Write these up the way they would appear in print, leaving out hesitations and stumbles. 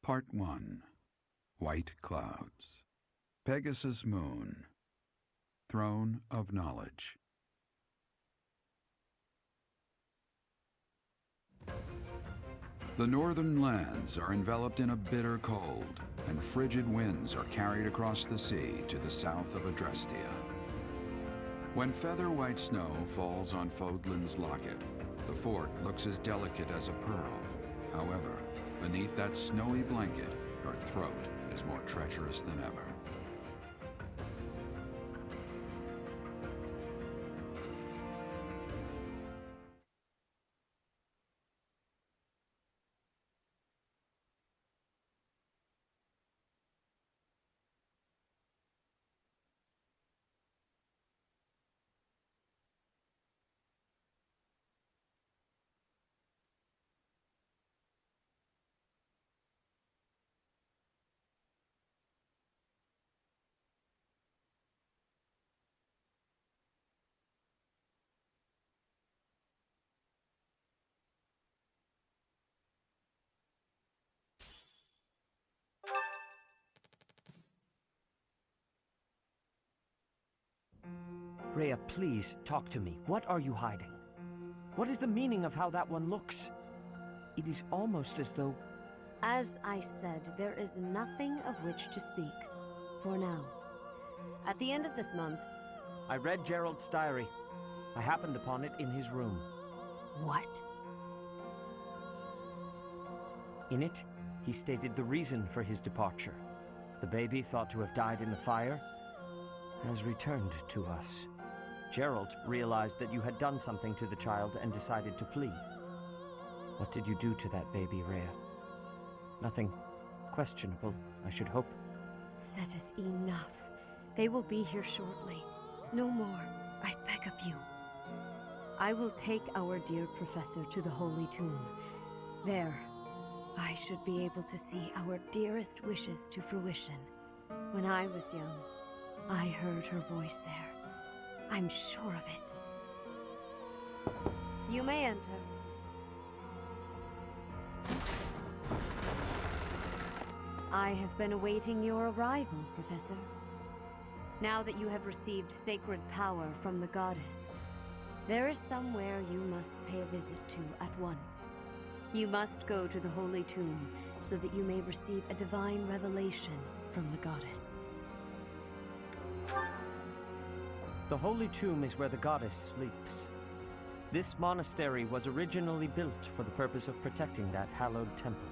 Part 1. White Clouds. Pegasus Moon. Throne of Knowledge. The northern lands are enveloped in a bitter cold, and frigid winds are carried across the sea to the south of Adrestia. When feather-white snow falls on Fodlan's locket, the fort looks as delicate as a pearl. However, beneath that snowy blanket, her throat is more treacherous than ever. Rhea, please, talk to me. What are you hiding? What is the meaning of how that one looks? It is almost as though... As I said, there is nothing of which to speak. For now. At the end of this month... I read Gerald's diary. I happened upon it in his room. What? In it, he stated the reason for his departure. The baby, thought to have died in the fire, has returned to us. Gerald realized that you had done something to the child and decided to flee. What did you do to that baby, Rhea? Nothing questionable, I should hope. Saideth enough. They will be here shortly. No more, I beg of you. I will take our dear professor to the Holy Tomb. There, I should be able to see our dearest wishes to fruition. When I was young, I heard her voice there. I'm sure of it. You may enter. I have been awaiting your arrival, Professor. Now that you have received sacred power from the goddess, there is somewhere you must pay a visit to at once. You must go to the Holy Tomb so that you may receive a divine revelation from the goddess. The Holy Tomb is where the goddess sleeps. This monastery was originally built for the purpose of protecting that hallowed temple.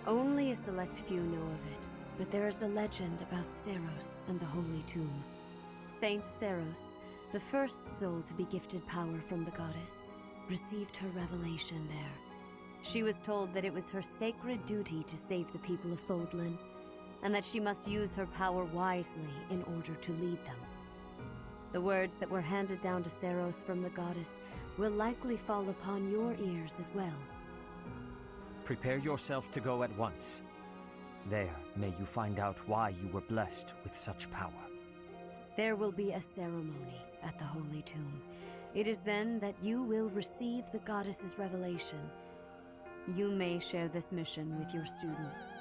Only a select few know of it, but there is a legend about Seiros and the Holy Tomb. Saint Seiros, the first soul to be gifted power from the goddess, received her revelation there. She was told that it was her sacred duty to save the people of Fodlan, and that she must use her power wisely in order to lead them. The words that were handed down to Seiros from the goddess will likely fall upon your ears as well. Prepare yourself to go at once. There, may you find out why you were blessed with such power. There will be a ceremony at the Holy Tomb. It is then that you will receive the goddess's revelation. You may share this mission with your students.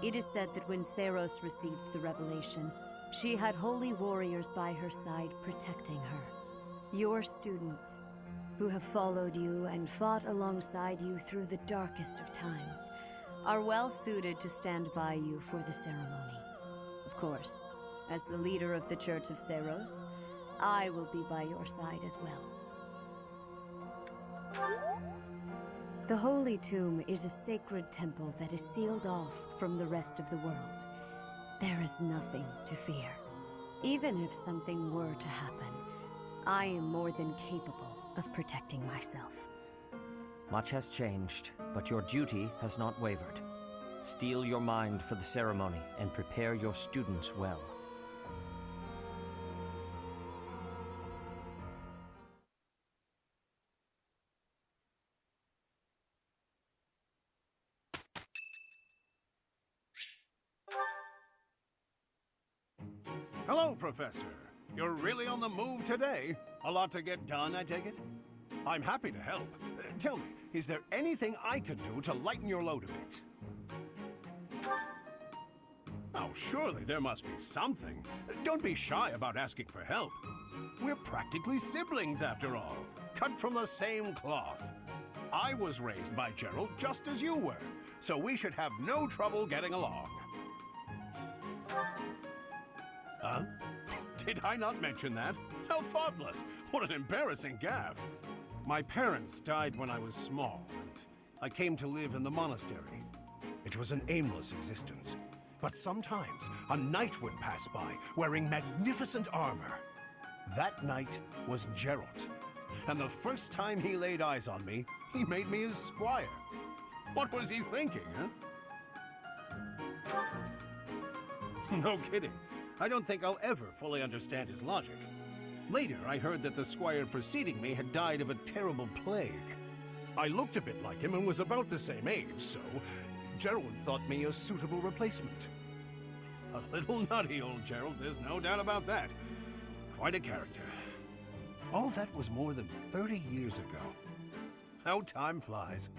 It is said that when Seiros received the revelation, she had holy warriors by her side protecting her. Your students, who have followed you and fought alongside you through the darkest of times, are well suited to stand by you for the ceremony. Of course, as the leader of the Church of Seiros, I will be by your side as well. The Holy Tomb is a sacred temple that is sealed off from the rest of the world. There is nothing to fear. Even if something were to happen, I am more than capable of protecting myself. Much has changed, but your duty has not wavered. Steel your mind for the ceremony and prepare your students well. Hello, Professor. You're really on the move today. A lot to get done, I take it? I'm happy to help. Tell me, is there anything I could do to lighten your load a bit? Oh, surely there must be something. Don't be shy about asking for help. We're practically siblings, after all, cut from the same cloth. I was raised by Gerald just as you were, so we should have no trouble getting along. Huh? Did I not mention that? How thoughtless! What an embarrassing gaffe! My parents died when I was small, and I came to live in the monastery. It was an aimless existence. But sometimes a knight would pass by, wearing magnificent armor. That knight was Gerald. And the first time he laid eyes on me, he made me his squire. What was he thinking, huh? No kidding. I don't think I'll ever fully understand his logic. Later, I heard that the squire preceding me had died of a terrible plague. I looked a bit like him and was about the same age, so Gerald thought me a suitable replacement. A little nutty, old Gerald, there's no doubt about that. Quite a character. All that was more than 30 years ago. How time flies.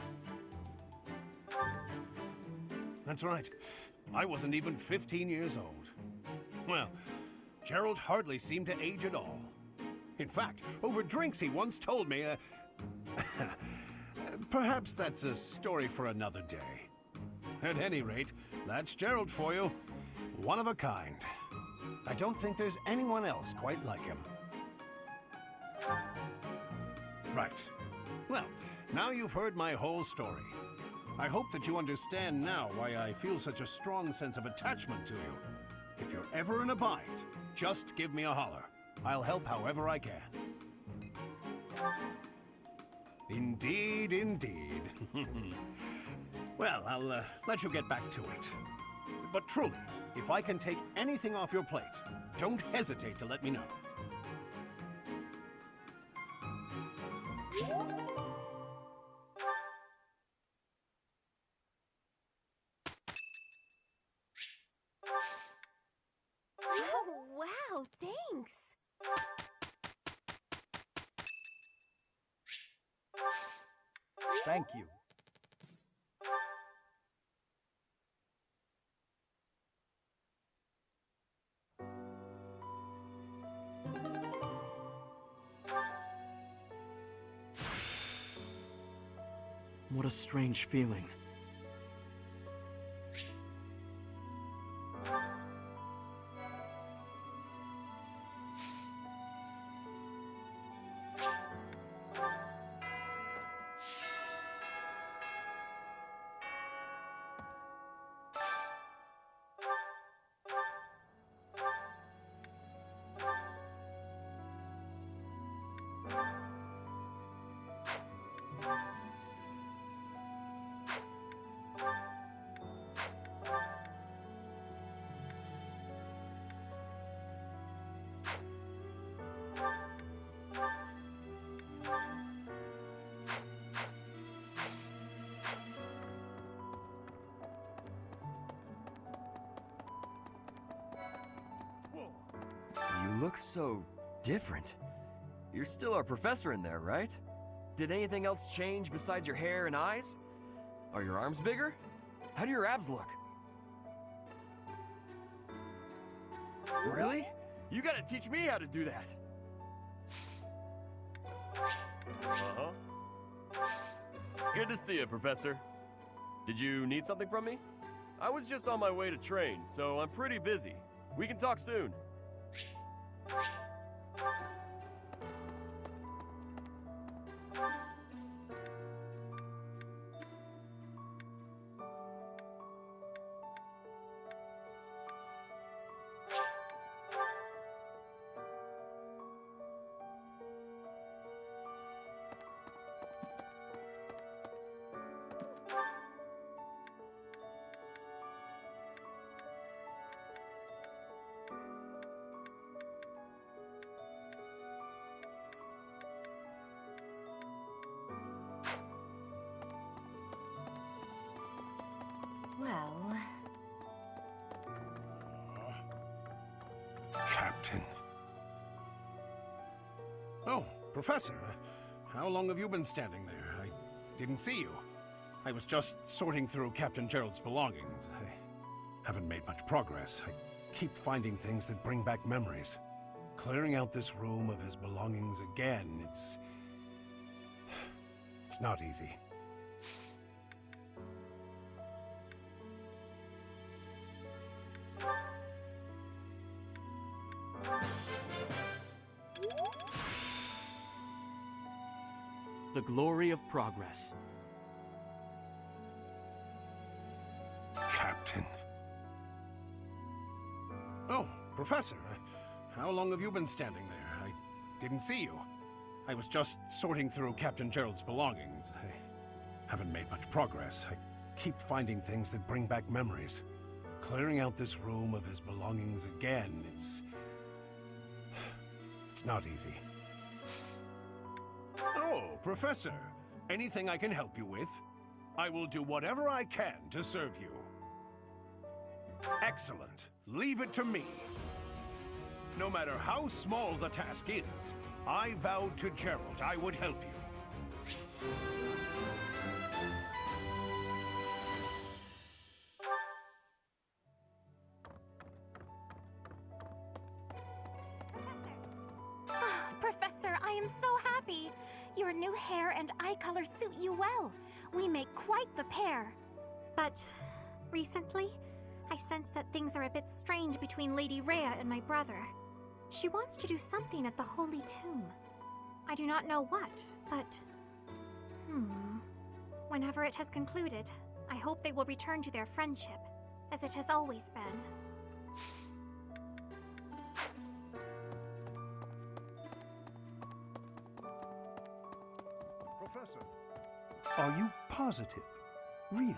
That's right. I wasn't even 15 years old. Well, Gerald hardly seemed to age at all. In fact, over drinks he once told me, perhaps that's a story for another day. At any rate, that's Gerald for you. One of a kind. I don't think there's anyone else quite like him. Right. Well, now you've heard my whole story. I hope that you understand now why I feel such a strong sense of attachment to you. If you're ever in a bind, just give me a holler. I'll help however I can. Indeed, indeed. Well, I'll let you get back to it. But truly, if I can take anything off your plate, don't hesitate to let me know. Oh, wow, thanks. Thank you. What a strange feeling. You look so different. You're still our professor in there, right? Did anything else change besides your hair and eyes? Are your arms bigger? How do your abs look? Really? You gotta teach me how to do that. Uh-huh. Good to see you, Professor. Did you need something from me? I was just on my way to train, so I'm pretty busy. We can talk soon. Well, Captain. Oh, Professor. How long have you been standing there? I didn't see you. I was just sorting through Captain Gerald's belongings. I haven't made much progress. I keep finding things that bring back memories. Clearing out this room of his belongings again, it's not easy. The glory of progress. Captain. Oh, Professor. How long have you been standing there? I didn't see you. I was just sorting through Captain Gerald's belongings. I haven't made much progress. I keep finding things that bring back memories. Clearing out this room of his belongings again, it's not easy. Oh, Professor. Anything I can help you with? I will do whatever I can to serve you. Excellent. Leave it to me. No matter how small the task is, I vowed to Gerald I would help you. Professor, I am so happy. Your new hair and eye color suit you well. We make quite the pair. But recently, I sense that things are a bit strained between Lady Rhea and my brother. She wants to do something at the Holy Tomb. I do not know what, but... Whenever it has concluded, I hope they will return to their friendship, as it has always been. Professor, are you positive? Really?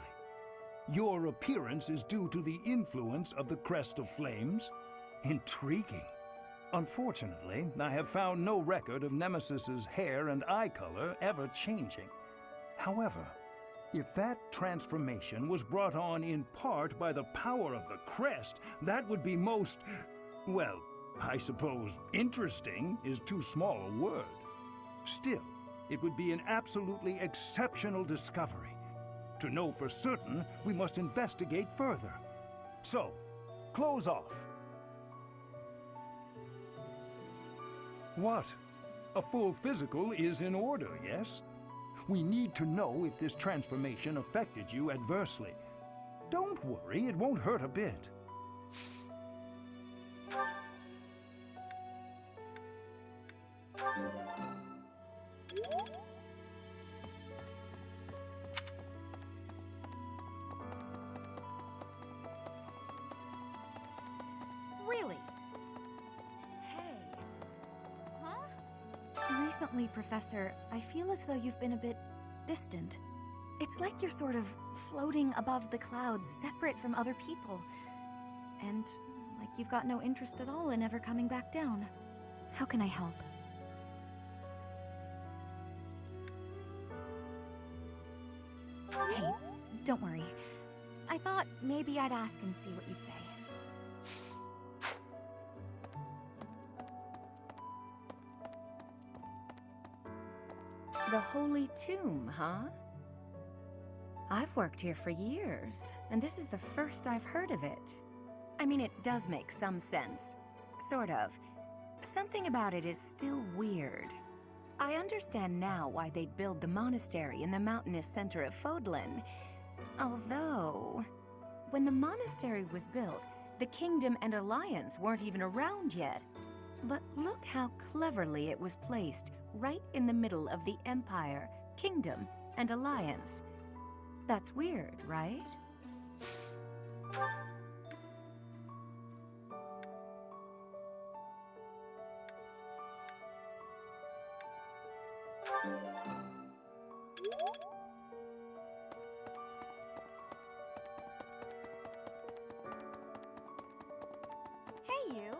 Your appearance is due to the influence of the Crest of Flames? Intriguing. Unfortunately, I have found no record of Nemesis's hair and eye color ever changing. However, if that transformation was brought on in part by the power of the crest, that would be most, well, I suppose interesting is too small a word. Still, it would be an absolutely exceptional discovery. To know for certain, we must investigate further. So, close off. What? A full physical is in order, yes? We need to know if this transformation affected you adversely. Don't worry, it won't hurt a bit. Really? Hey. Huh? Recently, Professor, I feel as though you've been a bit distant. It's like you're sort of floating above the clouds, separate from other people. And like you've got no interest at all in ever coming back down. How can I help? Hey, don't worry. I thought maybe I'd ask and see what you'd say. The Holy Tomb, huh? I've worked here for years, and this is the first I've heard of it. I mean, it does make some sense. Sort of. Something about it is still weird. I understand now why they'd build the monastery in the mountainous center of Fodlan. Although, when the monastery was built, the Kingdom and Alliance weren't even around yet. But look how cleverly it was placed, right in the middle of the Empire, Kingdom, and Alliance. That's weird, right? Hey, you.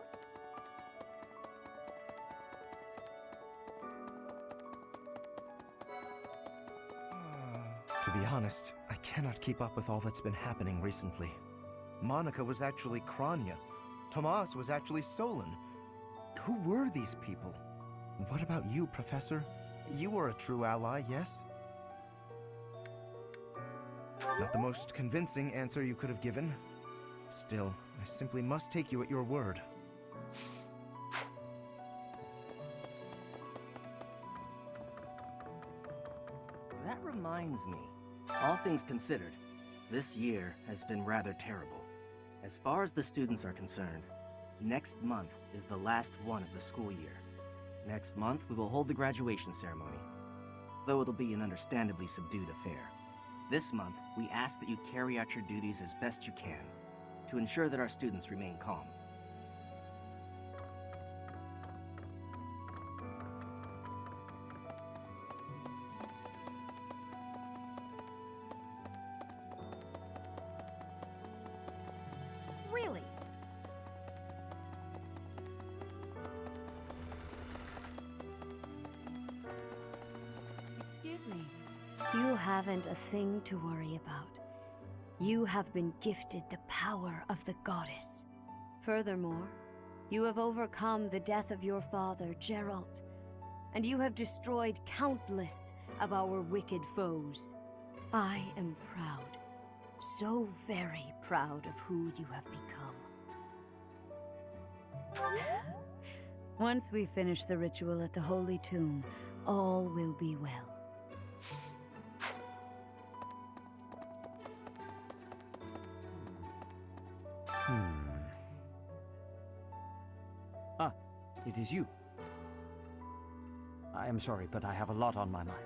To be honest, I cannot keep up with all that's been happening recently. Monica was actually Kranya. Tomas was actually Solon. Who were these people? What about you, Professor? You were a true ally, yes? Not the most convincing answer you could have given. Still, I simply must take you at your word. That reminds me. All things considered, this year has been rather terrible. As far as the students are concerned, next month is the last one of the school year. Next month, we will hold the graduation ceremony, though it'll be an understandably subdued affair. This month, we ask that you carry out your duties as best you can, to ensure that our students remain calm. Really? Excuse me. You haven't a thing to worry about. You have been gifted the power of the goddess. Furthermore, you have overcome the death of your father, Geralt, and you have destroyed countless of our wicked foes. I am proud, so very proud of who you have become. Once we finish the ritual at the Holy Tomb, all will be well. Ah, it is you. I am sorry, but I have a lot on my mind.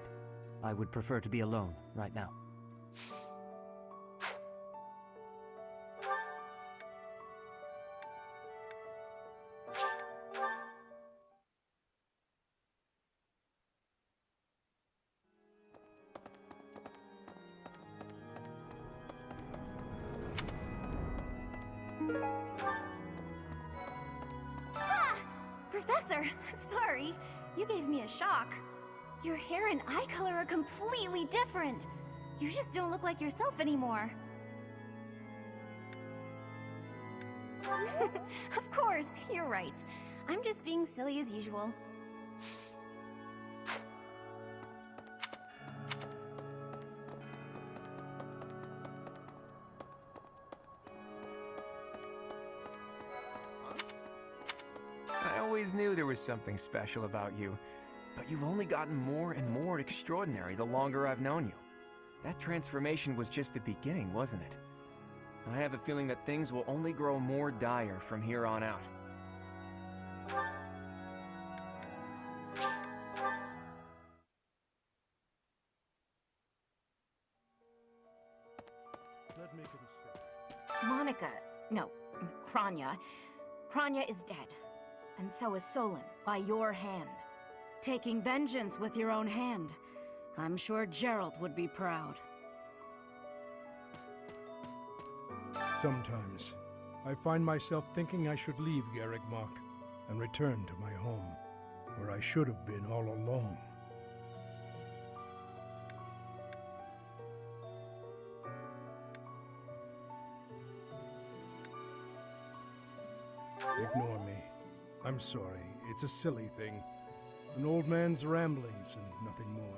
I would prefer to be alone right now. Professor, sorry. You gave me a shock. Your hair and eye color are completely different. You just don't look like yourself anymore. Of course, you're right. I'm just being silly as usual. I always knew there was something special about you, but you've only gotten more and more extraordinary the longer I've known you. That transformation was just the beginning, wasn't it? I have a feeling that things will only grow more dire from here on out. Monica, no, Cranya. Cranya is dead. And so is Solon, by your hand. Taking vengeance with your own hand. I'm sure Geralt would be proud. Sometimes, I find myself thinking I should leave Garreg Mach and return to my home, where I should have been all along. Ignore me. I'm sorry. It's a silly thing. An old man's ramblings and nothing more.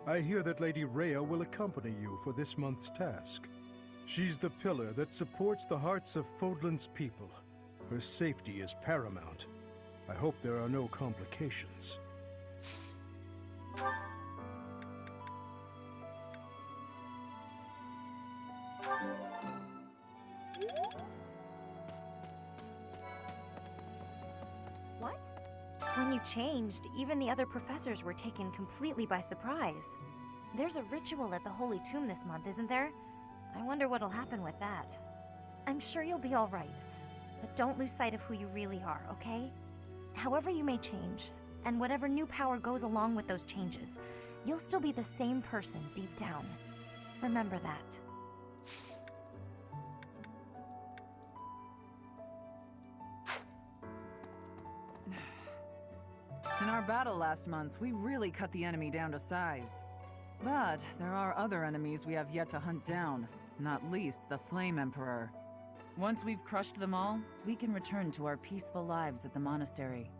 I hear that Lady Rhea will accompany you for this month's task. She's the pillar that supports the hearts of Fodlan's people. Her safety is paramount. I hope there are no complications. What? When you changed, even the other professors were taken completely by surprise. There's a ritual at the Holy Tomb this month, isn't there? I wonder what'll happen with that. I'm sure you'll be all right, but don't lose sight of who you really are, okay? However you may change, and whatever new power goes along with those changes, you'll still be the same person deep down. Remember that. In our battle last month, we really cut the enemy down to size. But there are other enemies we have yet to hunt down, not least the Flame Emperor. Once we've crushed them all, we can return to our peaceful lives at the monastery.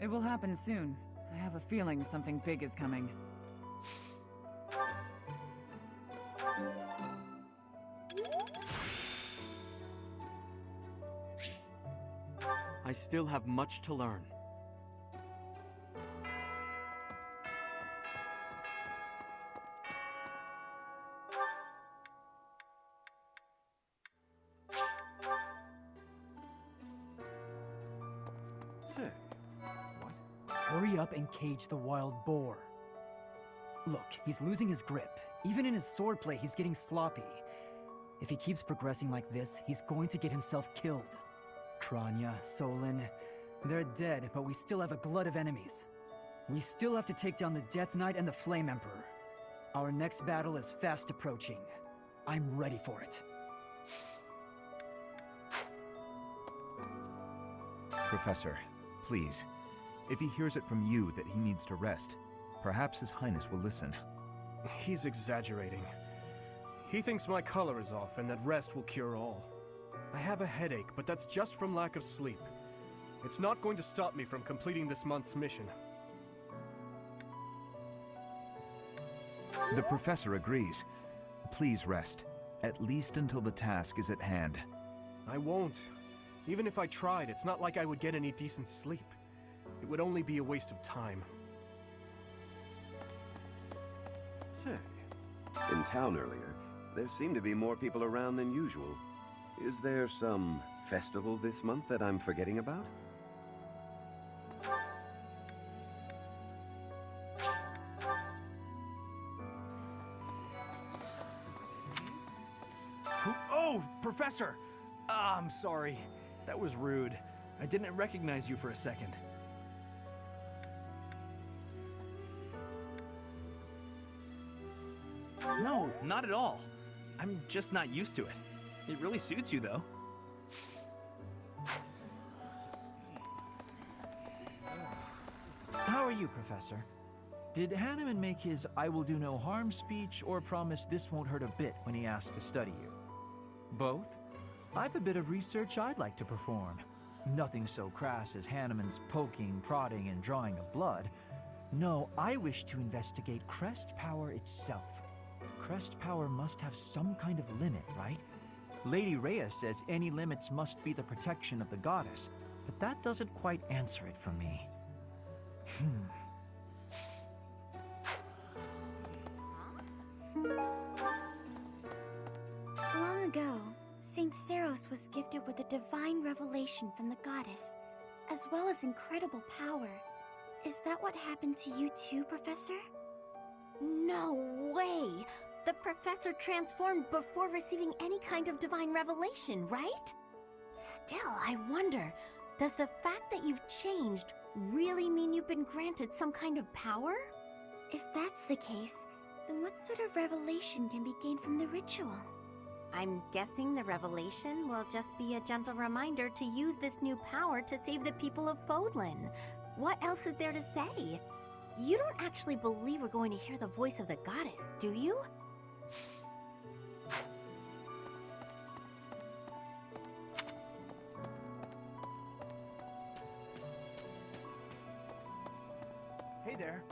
It will happen soon, I have a feeling something big is coming. I still have much to learn. Say, what? Hurry up and cage the wild boar. Look, he's losing his grip. Even in his swordplay, he's getting sloppy. If he keeps progressing like this, he's going to get himself killed. Kranya, Solon, they're dead, but we still have a glut of enemies. We still have to take down the Death Knight and the Flame Emperor. Our next battle is fast approaching. I'm ready for it. Professor, please. If he hears it from you that he needs to rest, perhaps His Highness will listen. He's exaggerating. He thinks my color is off and that rest will cure all. I have a headache, but that's just from lack of sleep. It's not going to stop me from completing this month's mission. The Professor agrees. Please rest, at least until the task is at hand. I won't. Even if I tried, it's not like I would get any decent sleep. It would only be a waste of time. Say, in town earlier, there seemed to be more people around than usual. Is there some festival this month that I'm forgetting about? Oh, Professor! I'm sorry. That was rude. I didn't recognize you for a second. No, not at all. I'm just not used to it. It really suits you, though. How are you, Professor? Did Hanneman make his "I will do no harm" speech or promise this won't hurt a bit when he asked to study you? Both? I've a bit of research I'd like to perform. Nothing so crass as Hanneman's poking, prodding, and drawing of blood. No, I wish to investigate crest power itself. Crest power must have some kind of limit, right? Lady Rhea says any limits must be the protection of the goddess, but that doesn't quite answer it for me. Long ago, Saint Seros was gifted with a divine revelation from the goddess, as well as incredible power. Is that what happened to you too, Professor? No way! The professor transformed before receiving any kind of divine revelation, right? Still, I wonder, does the fact that you've changed really mean you've been granted some kind of power? If that's the case, then what sort of revelation can be gained from the ritual? I'm guessing the revelation will just be a gentle reminder to use this new power to save the people of Fodlan. What else is there to say? You don't actually believe we're going to hear the voice of the goddess, do you? Hey there.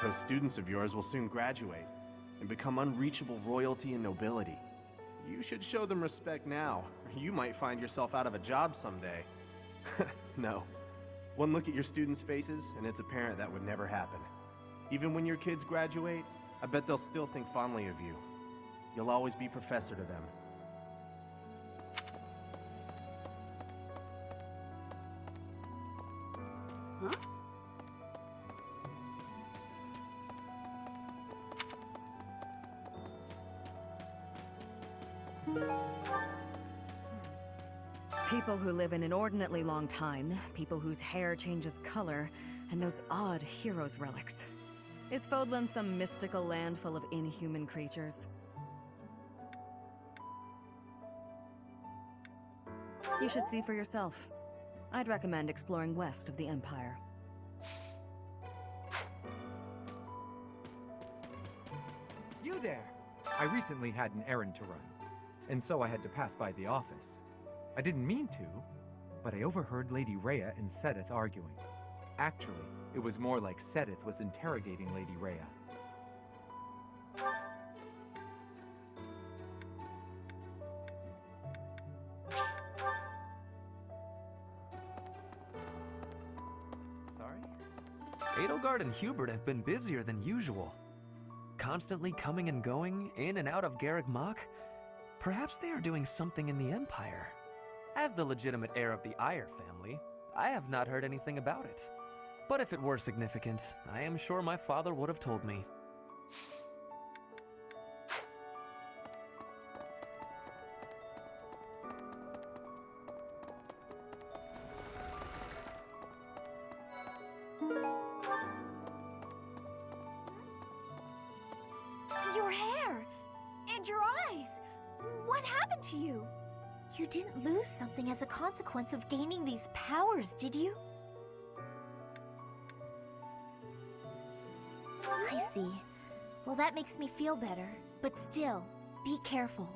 Those students of yours will soon graduate and become unreachable royalty and nobility. You should show them respect now, or you might find yourself out of a job someday. No. One look at your students' faces, and it's apparent that would never happen. Even when your kids graduate, I bet they'll still think fondly of you. You'll always be professor to them. Huh? People who live an inordinately long time, people whose hair changes color, and those odd heroes' relics. Is Fodlan some mystical land full of inhuman creatures? You should see for yourself. I'd recommend exploring west of the Empire. You there! I recently had an errand to run, and so I had to pass by the office. I didn't mean to, but I overheard Lady Rhea and Sedith arguing. Actually, It was more like Sedith was interrogating Lady Rhea. Sorry? Edelgard and Hubert have been busier than usual. Constantly coming and going, in and out of Garreg Mach. Perhaps they are doing something in the Empire. As the legitimate heir of the Eyre family, I have not heard anything about it. But if it were significant, I am sure my father would have told me. Your hair! And your eyes! What happened to you? You didn't lose something as a consequence of gaining these powers, did you? I see. Well, that makes me feel better. But still, be careful.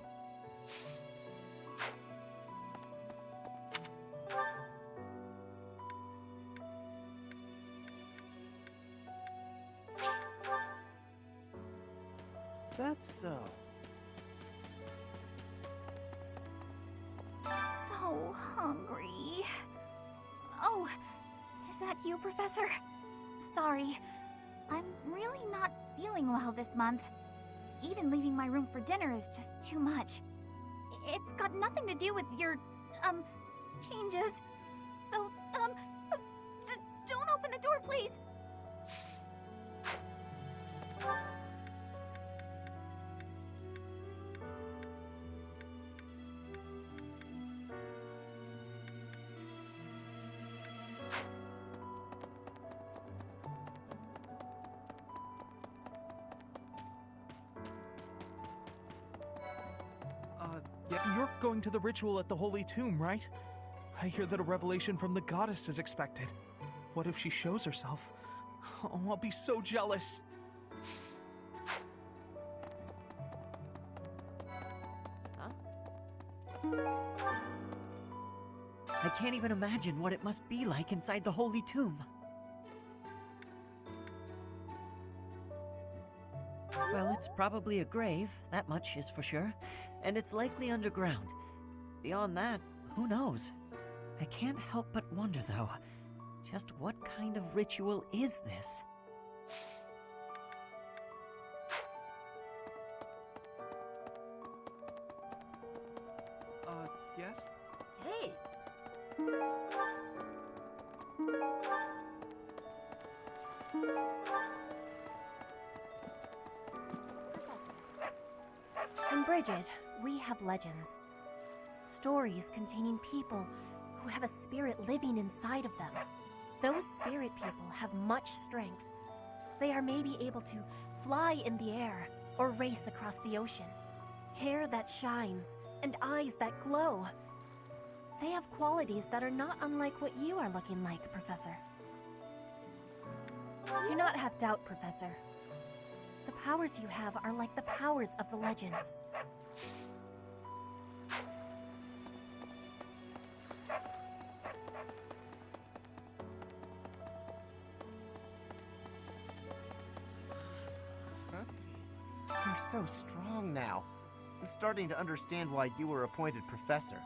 That's so. So hungry. Oh, is that you, Professor? Sorry, I'm really not feeling well this month. Even leaving my room for dinner is just too much. It's got nothing to do with your, changes. So, don't open the door, please! You're going to the ritual at the Holy Tomb, right? I hear that a revelation from the goddess is expected. What if she shows herself? Oh, I'll be so jealous. I can't even imagine what it must be like inside the Holy Tomb. Well, it's probably a grave, that much is for sure. And it's likely underground. Beyond that, who knows? I can't help but wonder, though, just what kind of ritual is this? Yes? Hey! In Brigid, we have legends. Stories containing people who have a spirit living inside of them. Those spirit people have much strength. They are maybe able to fly in the air or race across the ocean. Hair that shines and eyes that glow. They have qualities that are not unlike what you are looking like, Professor. Do not have doubt, Professor. The powers you have are like the powers of the legends. You're so strong now. I'm starting to understand why you were appointed professor.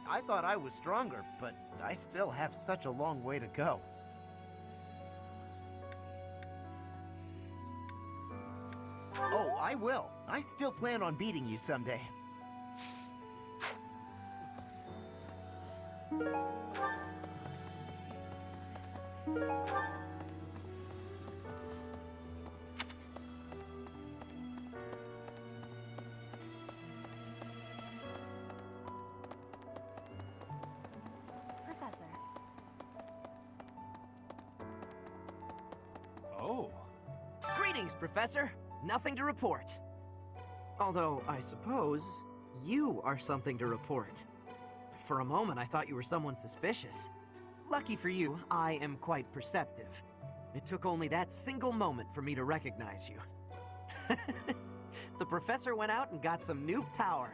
I thought I was stronger, but I still have such a long way to go. Oh, I will. I still plan on beating you someday. Professor. Oh. Greetings, Professor. Nothing to report. Although, I suppose, you are something to report. For a moment, I thought you were someone suspicious. Lucky for you, I am quite perceptive. It took only that single moment for me to recognize you. The professor went out and got some new power.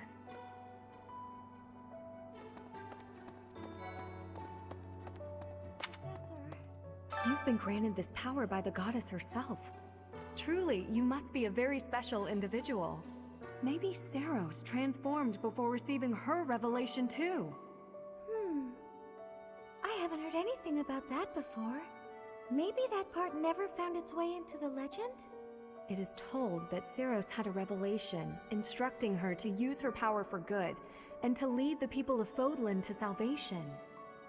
You've been granted this power by the goddess herself. Truly, you must be a very special individual. Maybe Saros transformed before receiving her revelation too. I haven't heard anything about that before. Maybe that part never found its way into the legend? It is told that Saros had a revelation, instructing her to use her power for good, and to lead the people of Fodlan to salvation.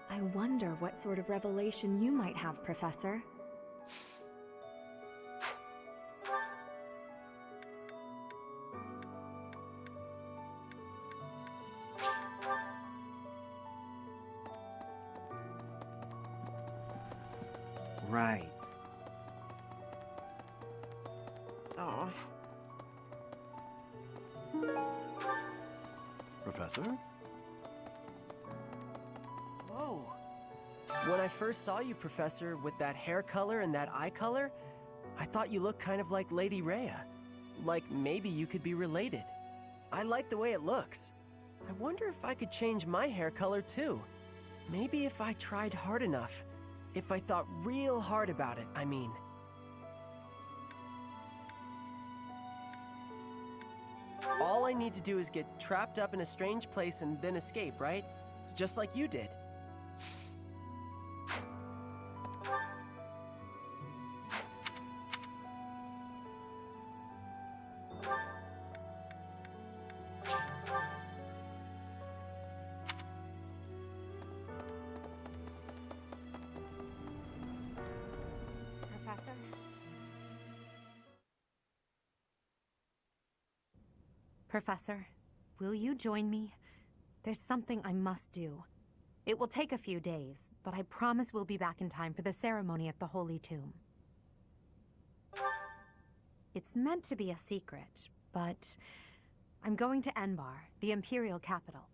I wonder what sort of revelation you might have, Professor. Right. Oh. Professor? Whoa. When I first saw you, Professor, with that hair color and that eye color, I thought you looked kind of like Lady Rhea. Like maybe you could be related. I like the way it looks. I wonder if I could change my hair color too. Maybe if I tried hard enough. If I thought real hard about it, I mean. All I need to do is get trapped up in a strange place and then escape, right? Just like you did. Professor? Professor, will you join me? There's something I must do. It will take a few days, but I promise we'll be back in time for the ceremony at the Holy Tomb. It's meant to be a secret, but I'm going to Enbar, the Imperial capital.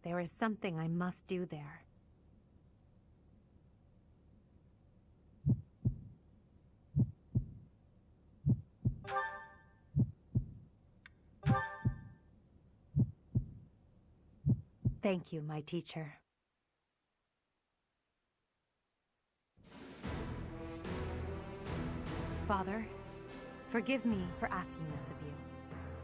There is something I must do there. Thank you, my teacher. Father, forgive me for asking this of you.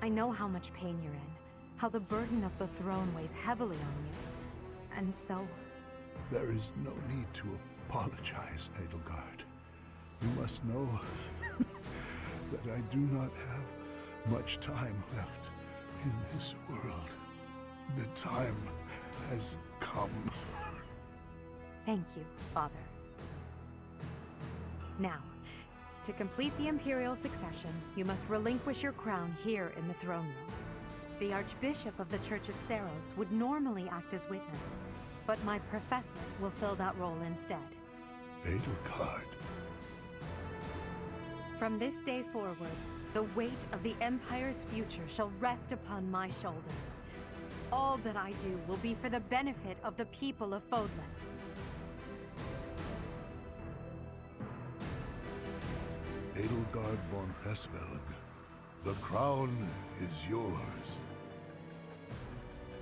I know how much pain you're in, how the burden of the throne weighs heavily on you. And so... There is no need to apologize, Edelgard. You must know that I do not have much time left in this world. The time has come. Thank you, Father. Now, to complete the Imperial succession, you must relinquish your crown here in the throne room. The Archbishop of the Church of Saros would normally act as witness, but my professor will fill that role instead. Edelgard. From this day forward, the weight of the Empire's future shall rest upon my shoulders. All that I do will be for the benefit of the people of Fodlan. Edelgard von Hesvelg, the crown is yours.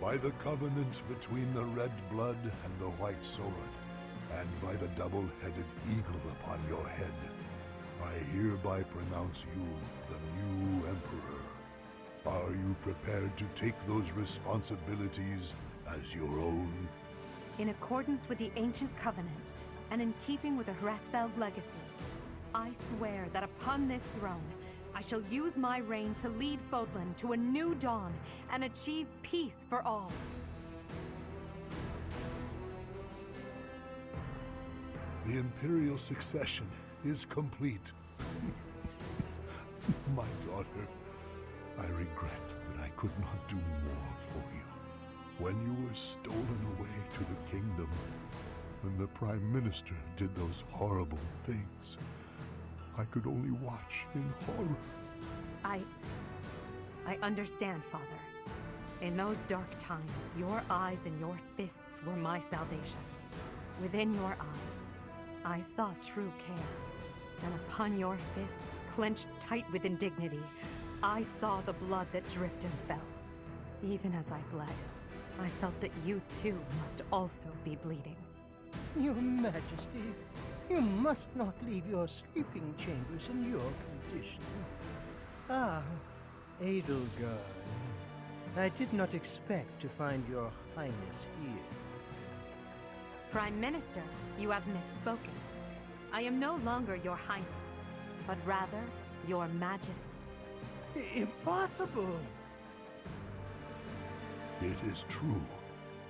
By the covenant between the red blood and the white sword, and by the double-headed eagle upon your head, I hereby pronounce you the new Emperor. Are you prepared to take those responsibilities as your own? In accordance with the ancient covenant, and in keeping with the Hresfeld legacy, I swear that upon this throne, I shall use my reign to lead Fodlan to a new dawn and achieve peace for all. The Imperial succession is complete. My daughter, I regret that I could not do more for you. When you were stolen away to the kingdom, when the Prime Minister did those horrible things, I could only watch in horror. I understand, Father. In those dark times, your eyes and your fists were my salvation. Within your eyes, I saw true care. And upon your fists, clenched tight with indignity, I saw the blood that dripped and fell. Even as I bled, I felt that you too must also be bleeding. Your Majesty, You must not leave your sleeping chambers in your condition. Ah, Edelgard. I did not expect to find your highness here. Prime Minister, you have misspoken. I am no longer your highness, but rather your majesty. Impossible! It is true.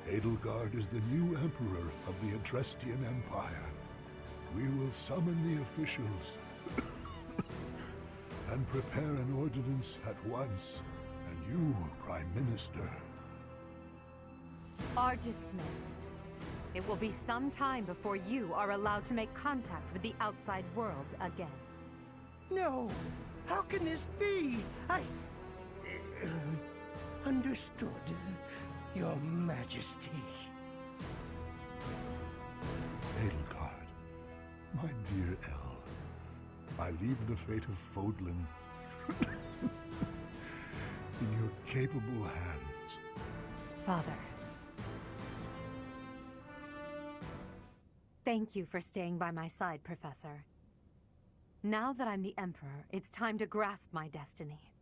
Edelgard is the new emperor of the Adrestian Empire. We will summon the officials and prepare an ordinance at once. And you, Prime Minister. Are dismissed. It will be some time before you are allowed to make contact with the outside world again. No! How can this be? Understood, Your Majesty. Edelgard, my dear El, I leave the fate of Fodlan in your capable hands. Father. Thank you for staying by my side, Professor. Now that I'm the Emperor, it's time to grasp my destiny.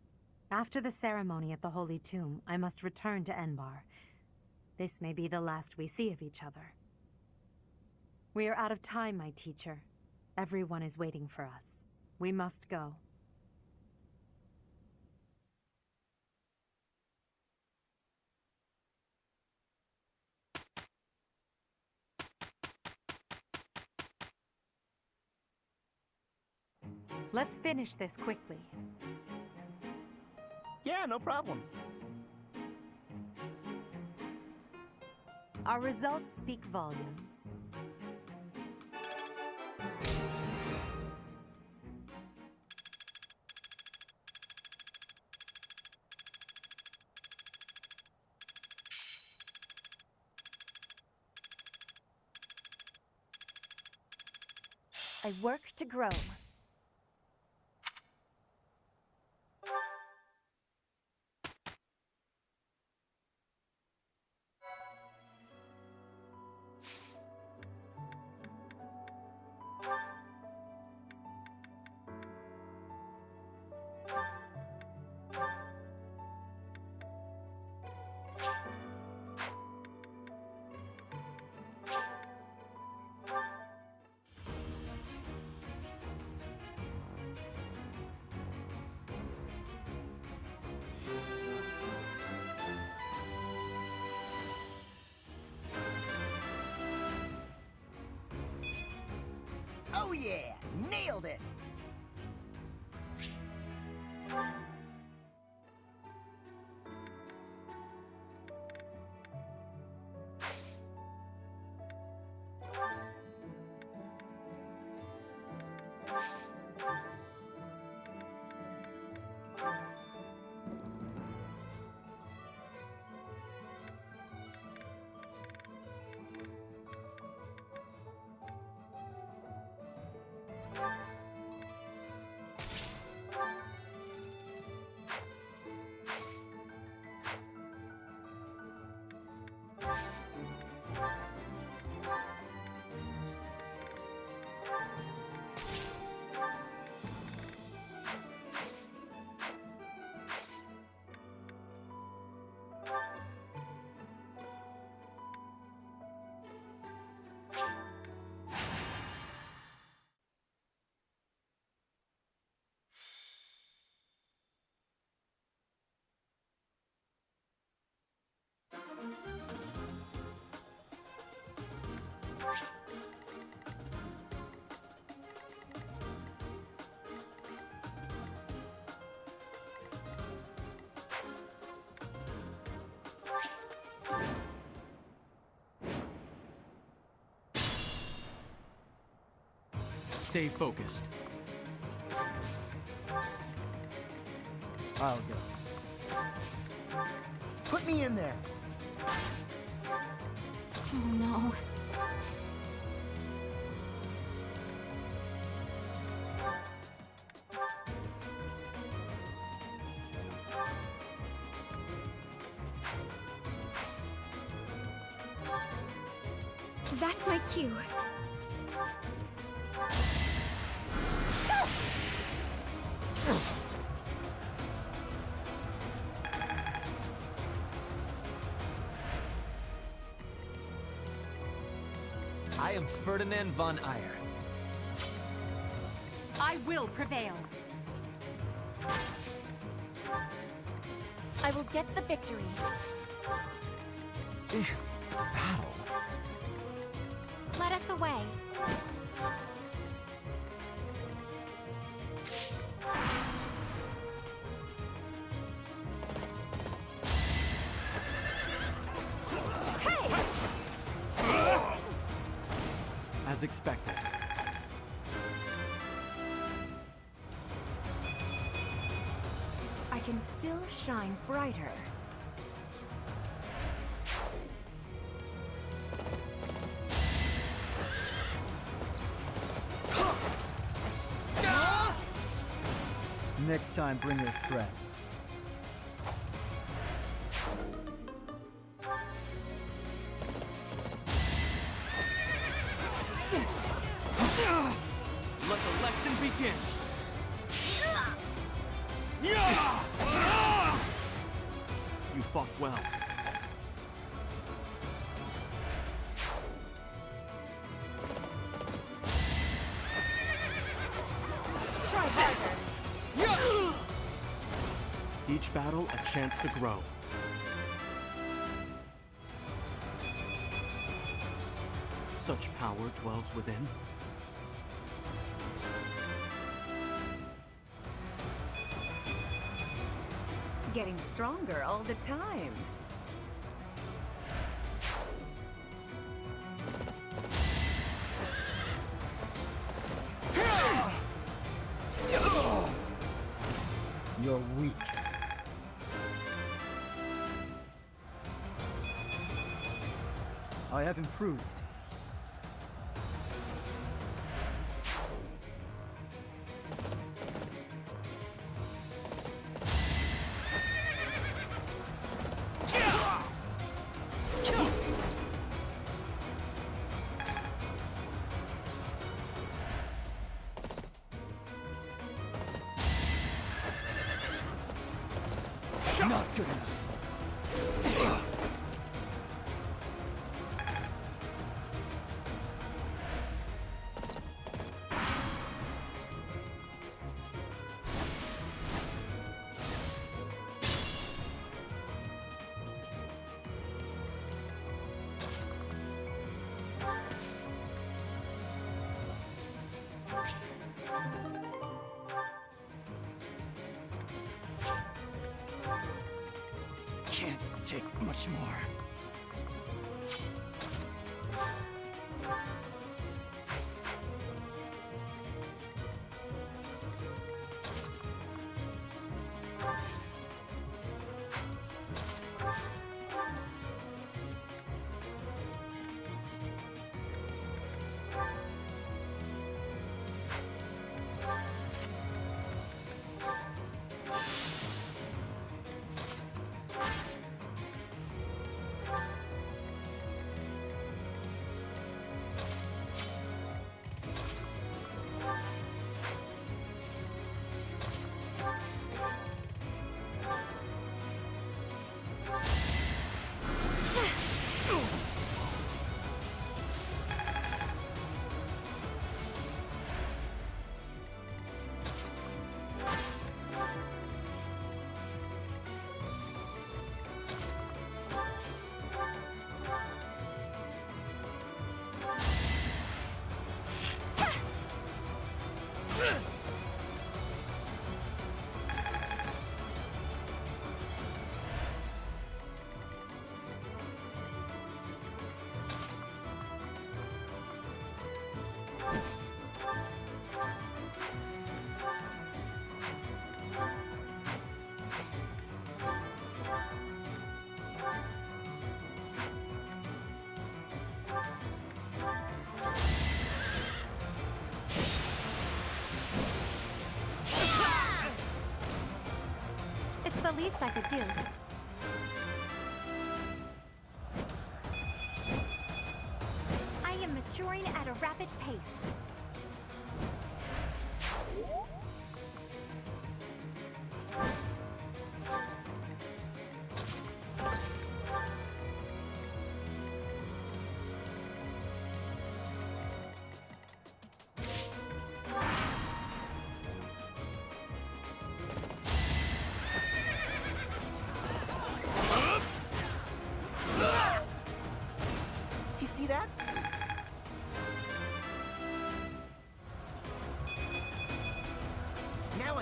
After the ceremony at the Holy Tomb, I must return to Enbar. This may be the last we see of each other. We are out of time, my teacher. Everyone is waiting for us. We must go. Let's finish this quickly. Yeah, no problem. Our results speak volumes. I work to grow. Oh yeah! Nailed it! Stay focused. I'll go. Put me in there. Oh no. That's my cue. I am Ferdinand von Eyre. I will prevail. I will get the victory. Battle. Let us away. As expected. I can still shine brighter. Next time, bring your friends. Let the lesson begin. You fought well. Try harder. Each battle a chance to grow. Such power dwells within. Getting stronger all the time. You're weak. I have improved. Not good enough. Can't take much more. It's the least I could do. I am maturing at a rapid pace.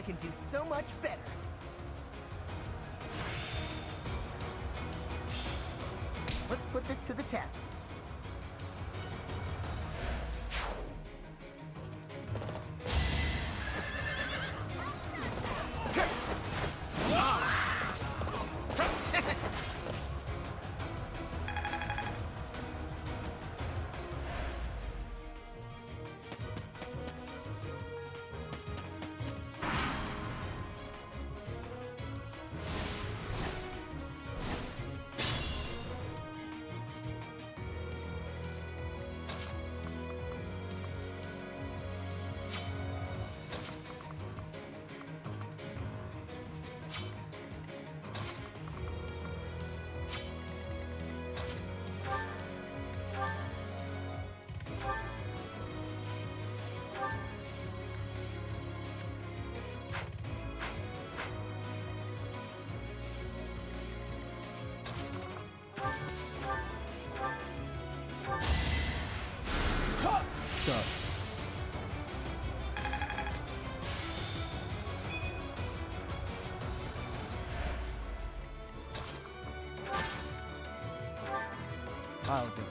I can do so much better. Let's put this to the test. So, I'll go.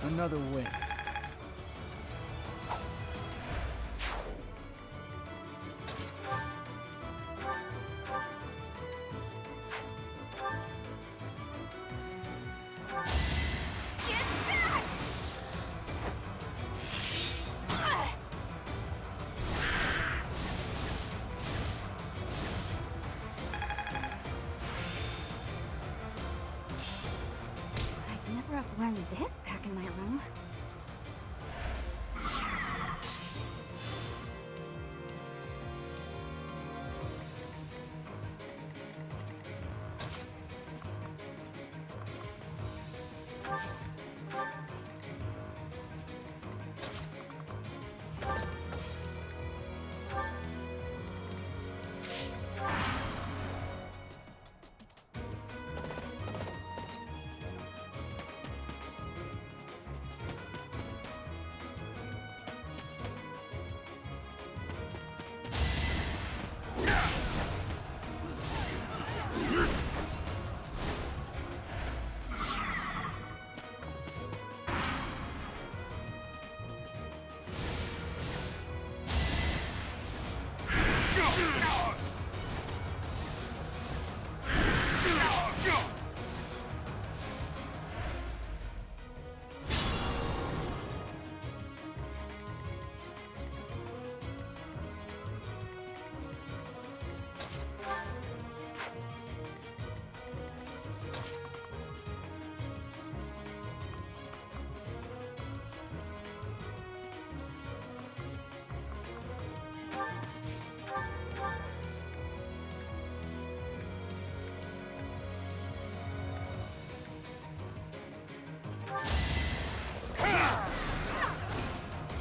Another win. I'd never have learned this back in my room.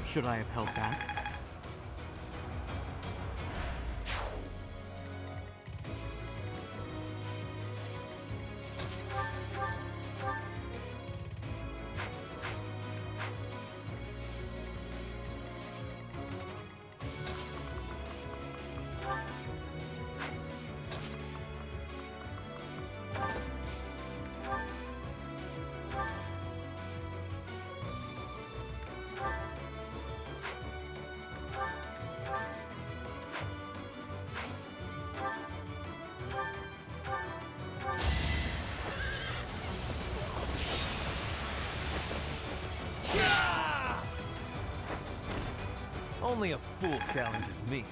Should I have held back? Only a fool challenges me.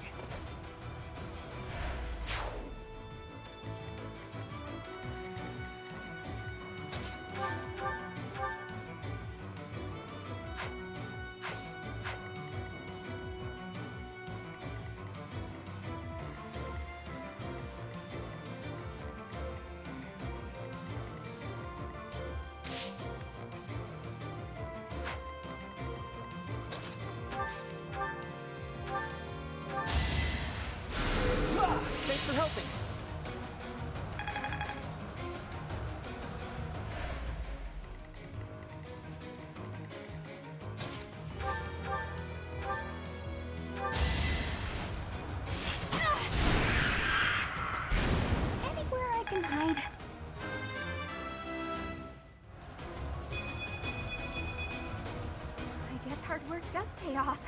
Thanks for helping. hard work does pay off.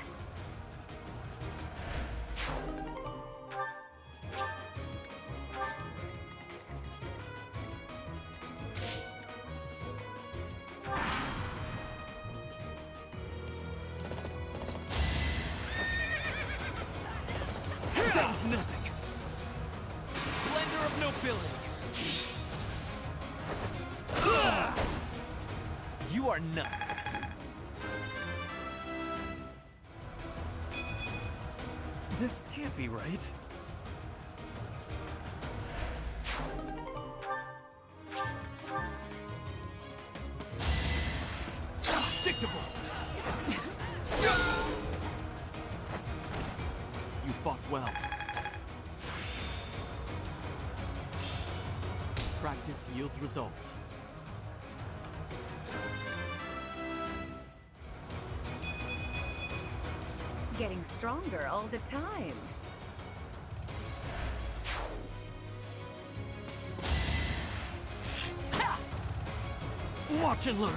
That was nothing. Splendor of nobility. You are nothing. This can't be right. Predictable. You fought well. Practice yields results. Getting stronger all the time. Watch and learn.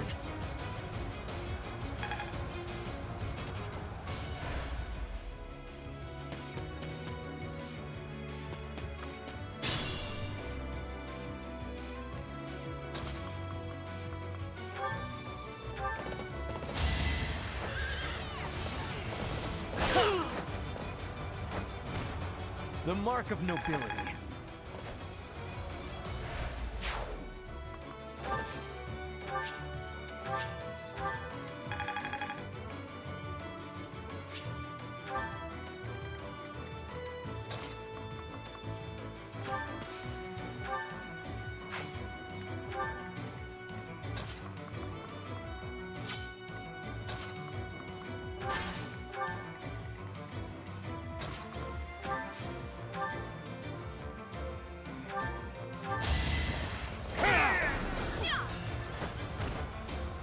The mark of nobility.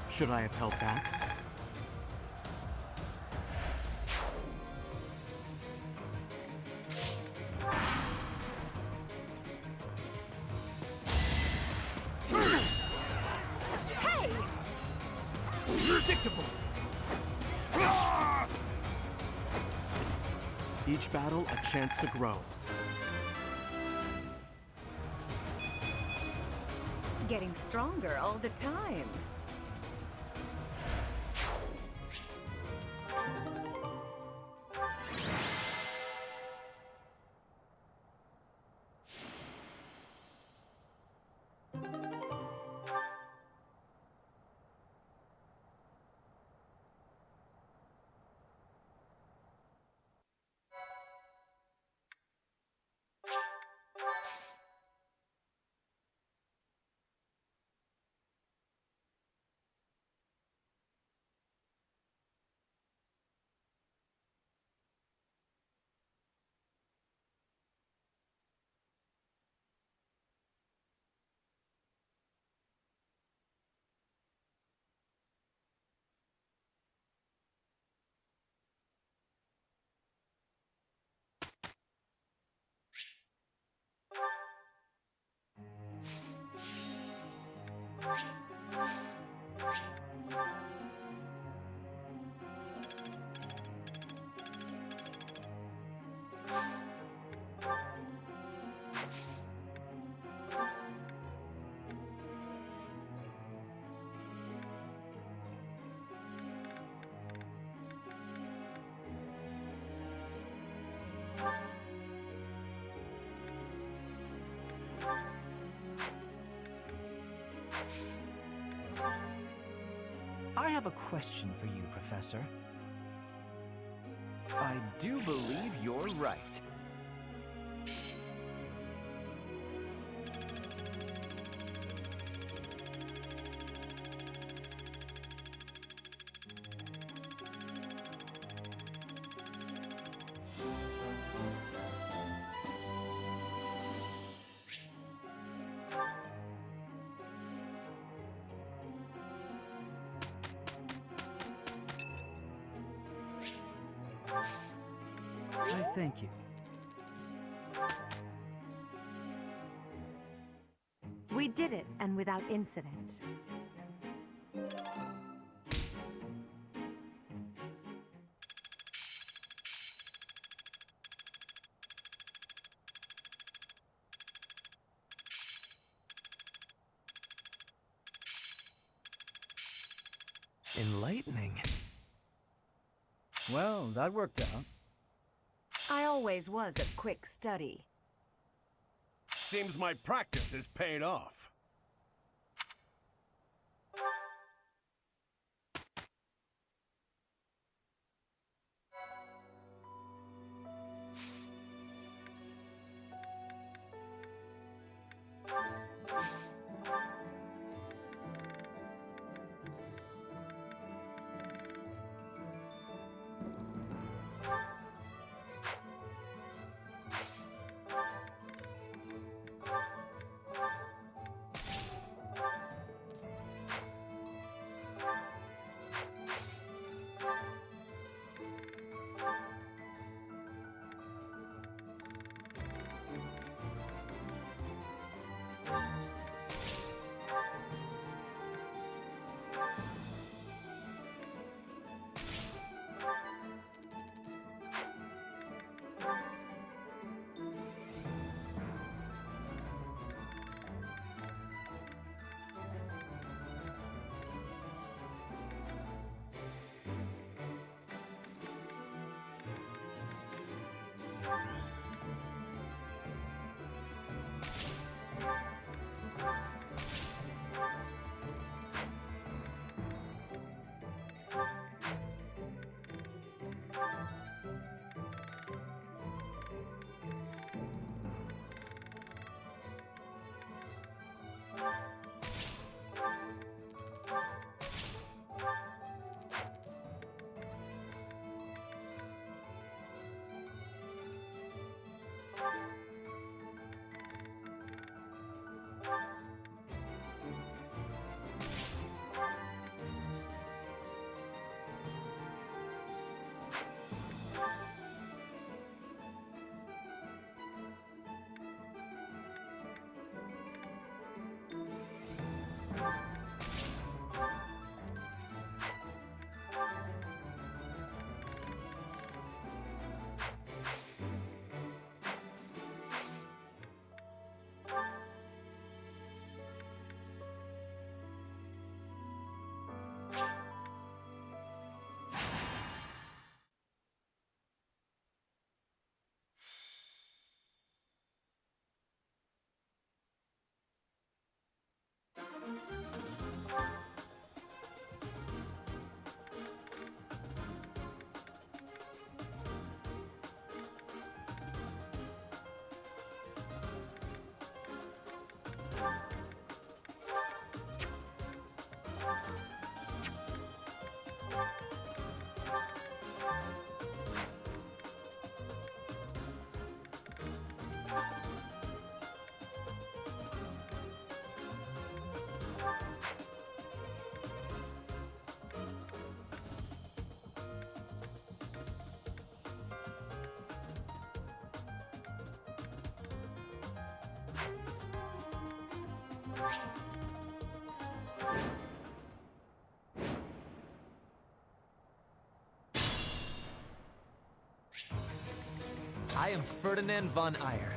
Should I have held back? Hey! Predictable. Each battle a chance to grow. Getting stronger all the time. I have a question for you, Professor. I do believe you're right. I thank you. We did it, and without incident. Enlightening. Well, that worked out. I always was a quick study. Seems my practice has paid off. I am Ferdinand von Eyre.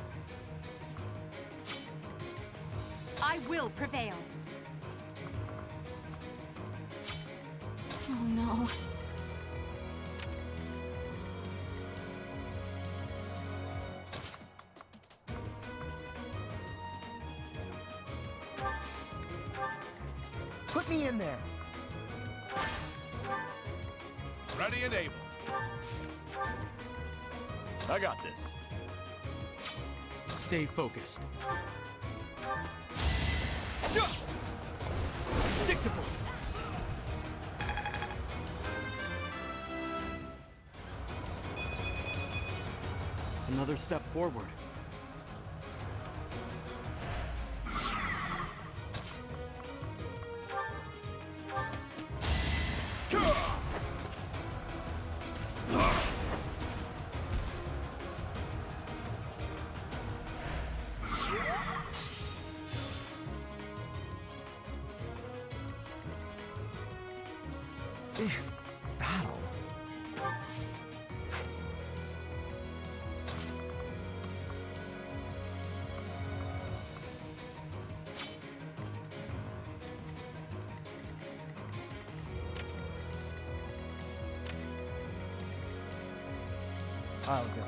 I will prevail. Oh no. Put me in there. Ready and able. I got this. Stay focused. Dictable. Another step forward. Battle. I'll go.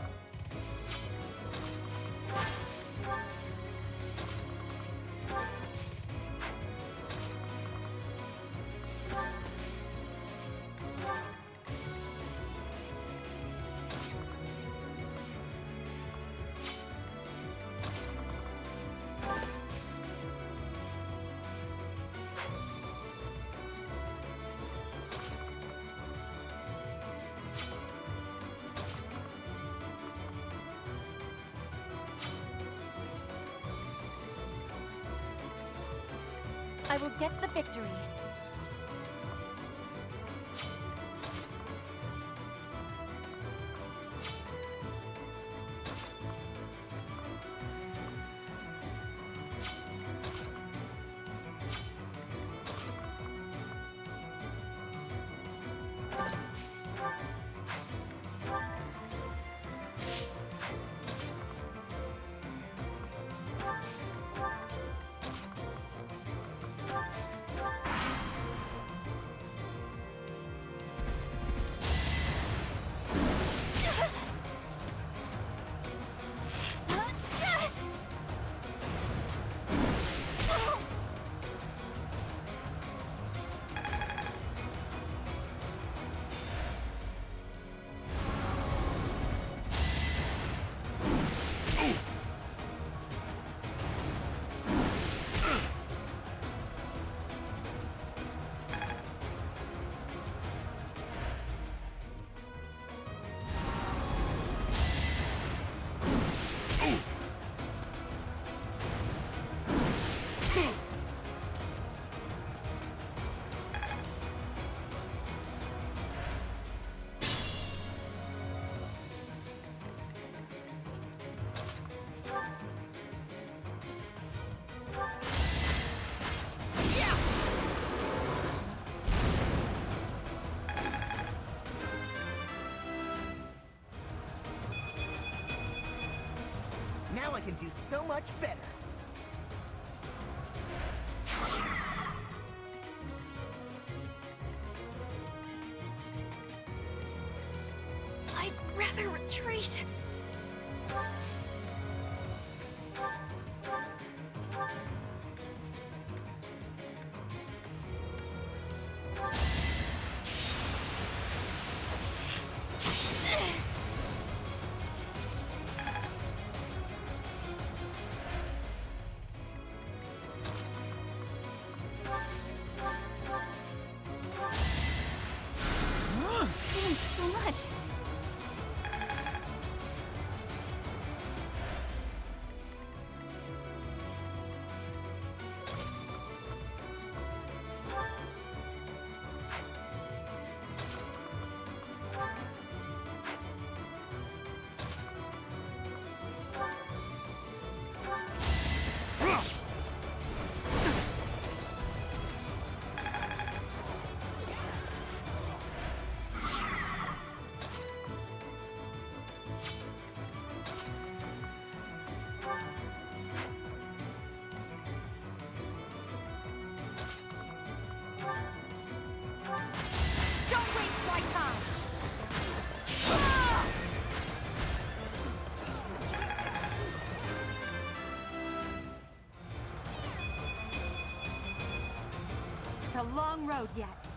I will get the victory. Now I can do so much better. I'd rather retreat. Thanks so much. Don't waste my time! It's a long road yet.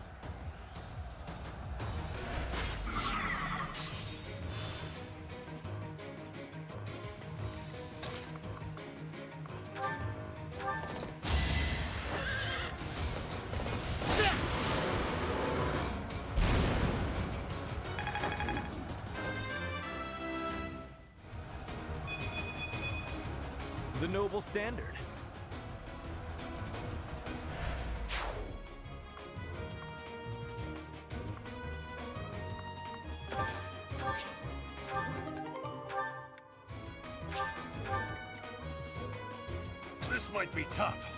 The noble standard. This might be tough.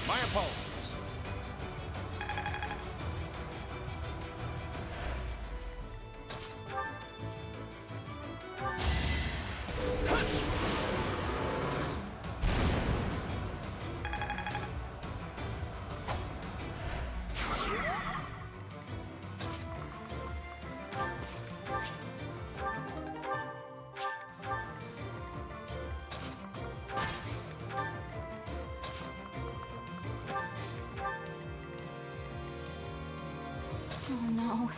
My apologies. Oh no.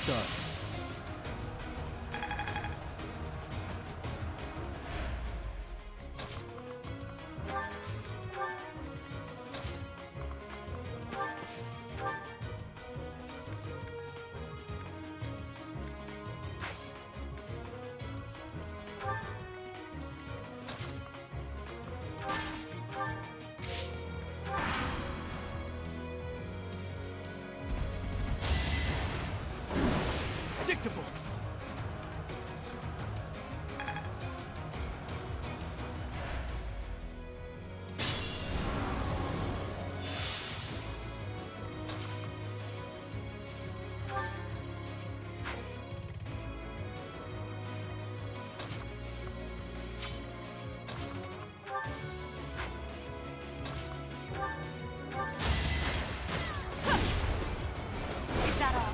Sorry. Predictable. Is that all?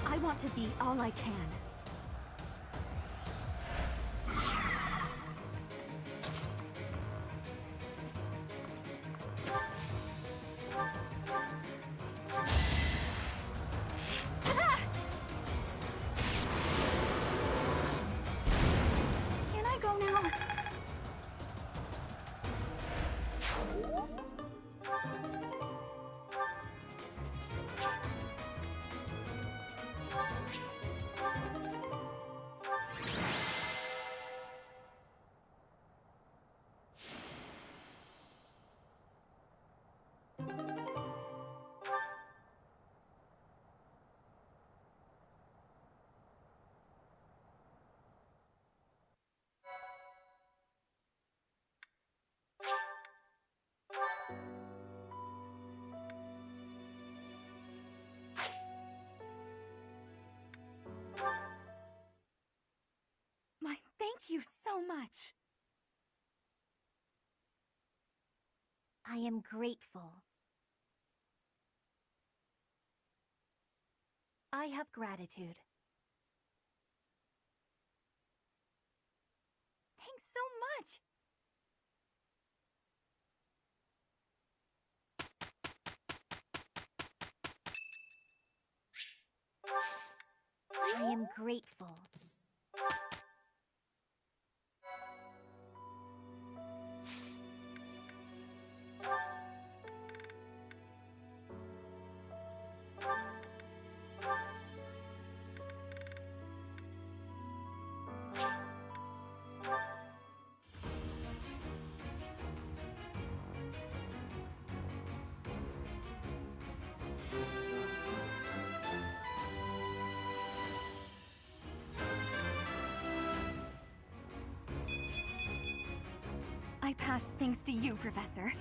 I want to be all I can. Can I go now? you so much. I am grateful. I have gratitude. Thanks so much. I am grateful. I passed thanks to you, Professor.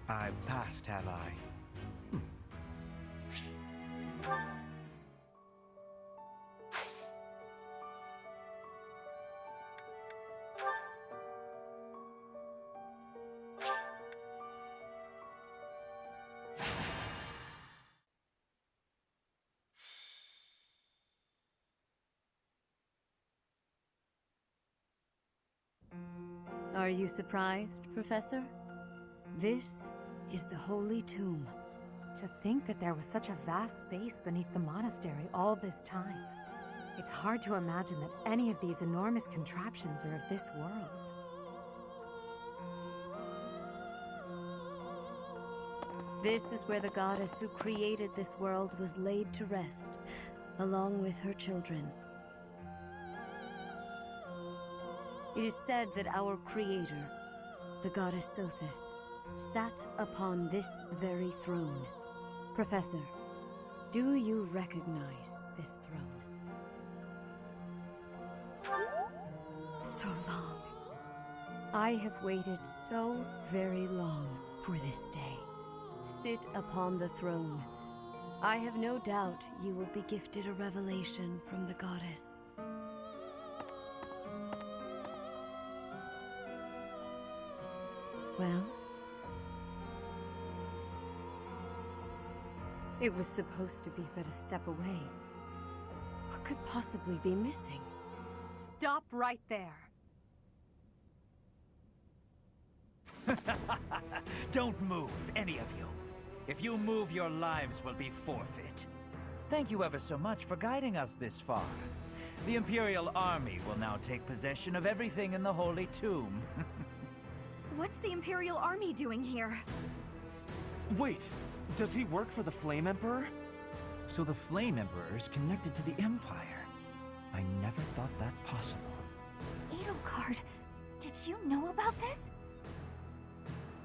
I've passed, have I? Are you surprised, Professor? This is the Holy Tomb. To think that there was such a vast space beneath the monastery all this time. It's hard to imagine that any of these enormous contraptions are of this world. This is where the goddess who created this world was laid to rest, along with her children. It is said that our creator, the goddess Sothis, sat upon this very throne. Professor, do you recognize this throne? So long. I have waited so very long for this day. Sit upon the throne, I have no doubt you will be gifted a revelation from the goddess. Well? It was supposed to be but a step away. What could possibly be missing? Stop right there. Don't move, any of you. If you move, your lives will be forfeit. Thank you ever so much for guiding us this far. The Imperial Army will now take possession of everything in the Holy Tomb. What's the Imperial Army doing here? Wait, does he work for the Flame Emperor? So the Flame Emperor is connected to the Empire. I never thought that possible. Edelgard, did you know about this?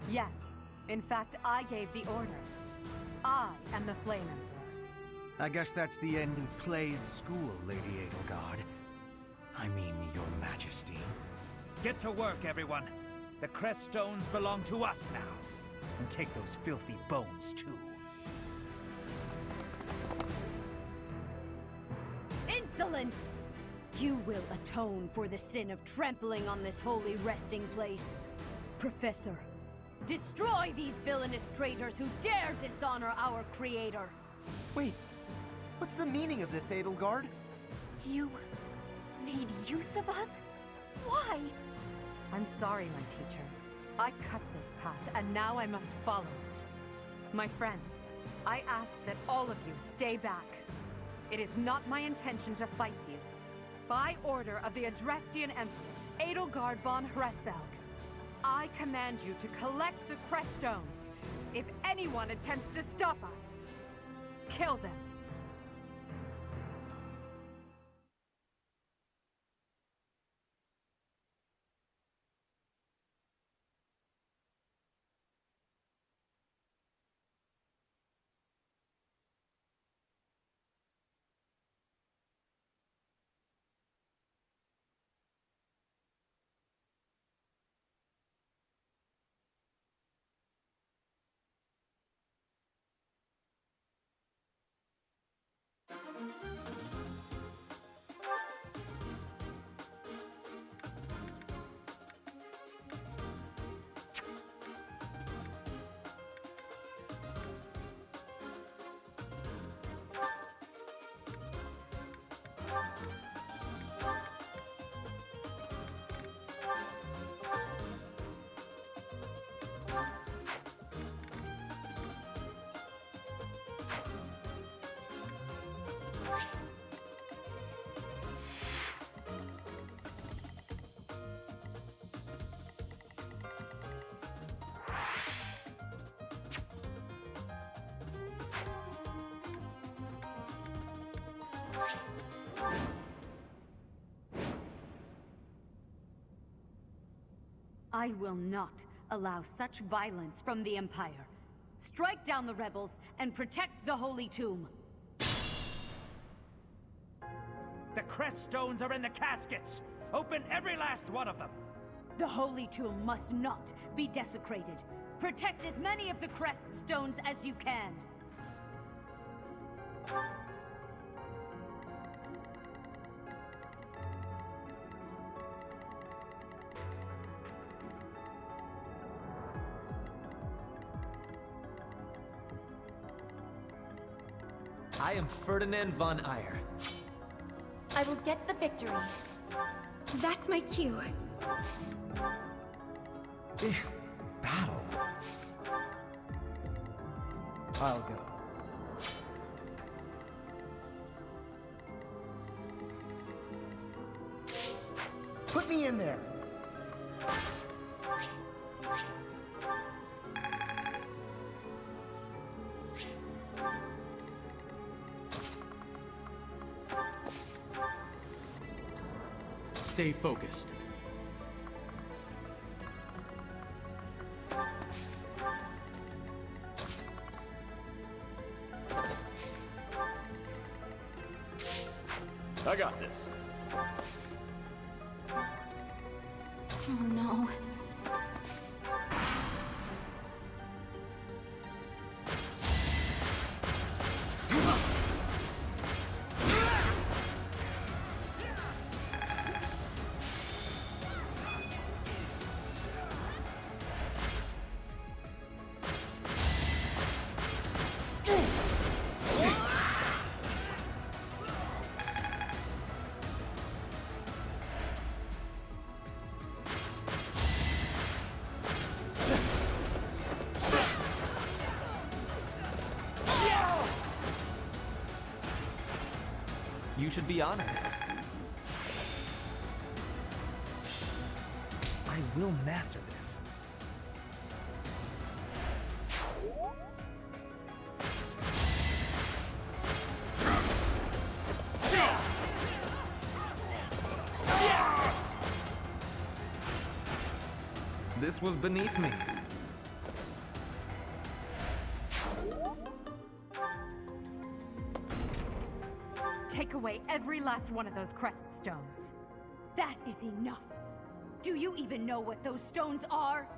Yes. In fact, I gave the order. I am the Flame Emperor. I guess that's the end of play at school, Lady Edelgard. I mean, Your Majesty. Get to work, everyone. The crest stones belong to us now. And take those filthy bones, too. Insolence! You will atone for the sin of trampling on this holy resting place. Professor, destroy these villainous traitors who dare dishonor our creator! Wait, what's the meaning of this, Edelgard? You made use of us? Why? I'm sorry, my teacher. I cut this path, and now I must follow it. My friends, I ask that all of you stay back. It is not my intention to fight you. By order of the Adrestian Emperor, Edelgard von Hresvelg, I command you to collect the crest stones. If anyone attempts to stop us, kill them. I will not allow such violence from the Empire. Strike down the rebels and protect the Holy Tomb. The crest stones are in the caskets! Open every last one of them! The Holy Tomb must not be desecrated. Protect as many of the crest stones as you can. I am Ferdinand von Eyre. I will get the victory. That's my cue. Battle. I'll go. Put me in there. Stay focused. I got this. Oh no. should be honored. I will master this. This was beneath me. Take away every last one of those crest stones. That is enough. Do you even know what those stones are?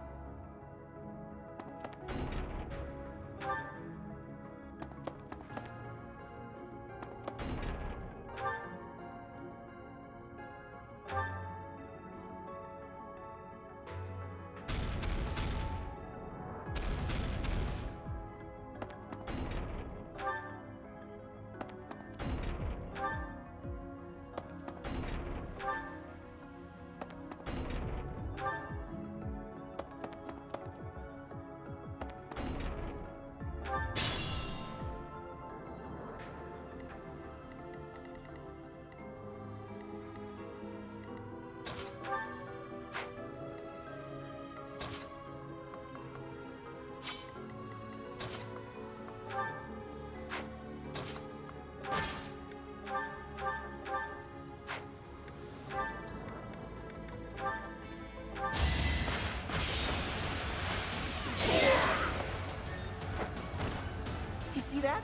You see that?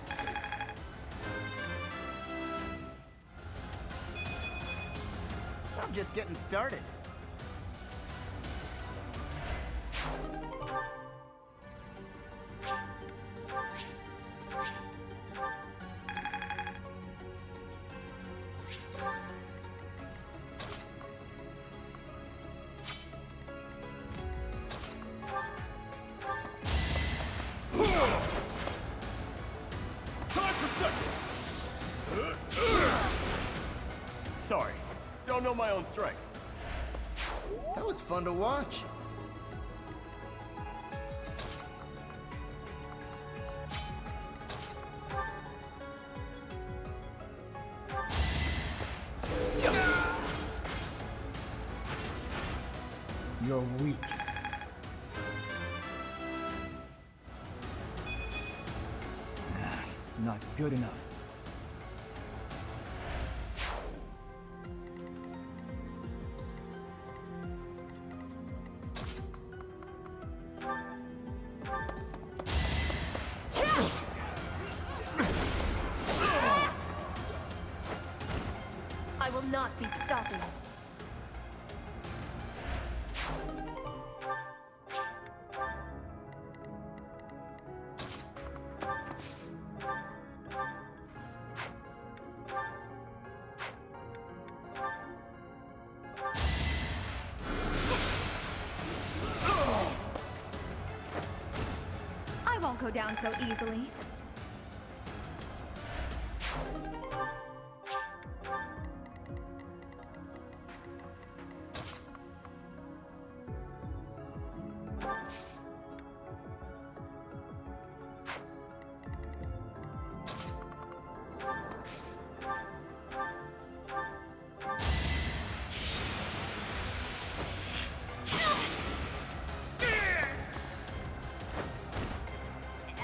I'm just getting started. Sorry, don't know my own strength. That was fun to watch. You're weak. Not good enough. I will not be stopping. I won't go down so easily.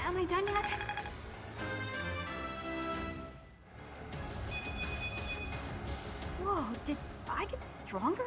Am I done yet? Whoa, did I get stronger?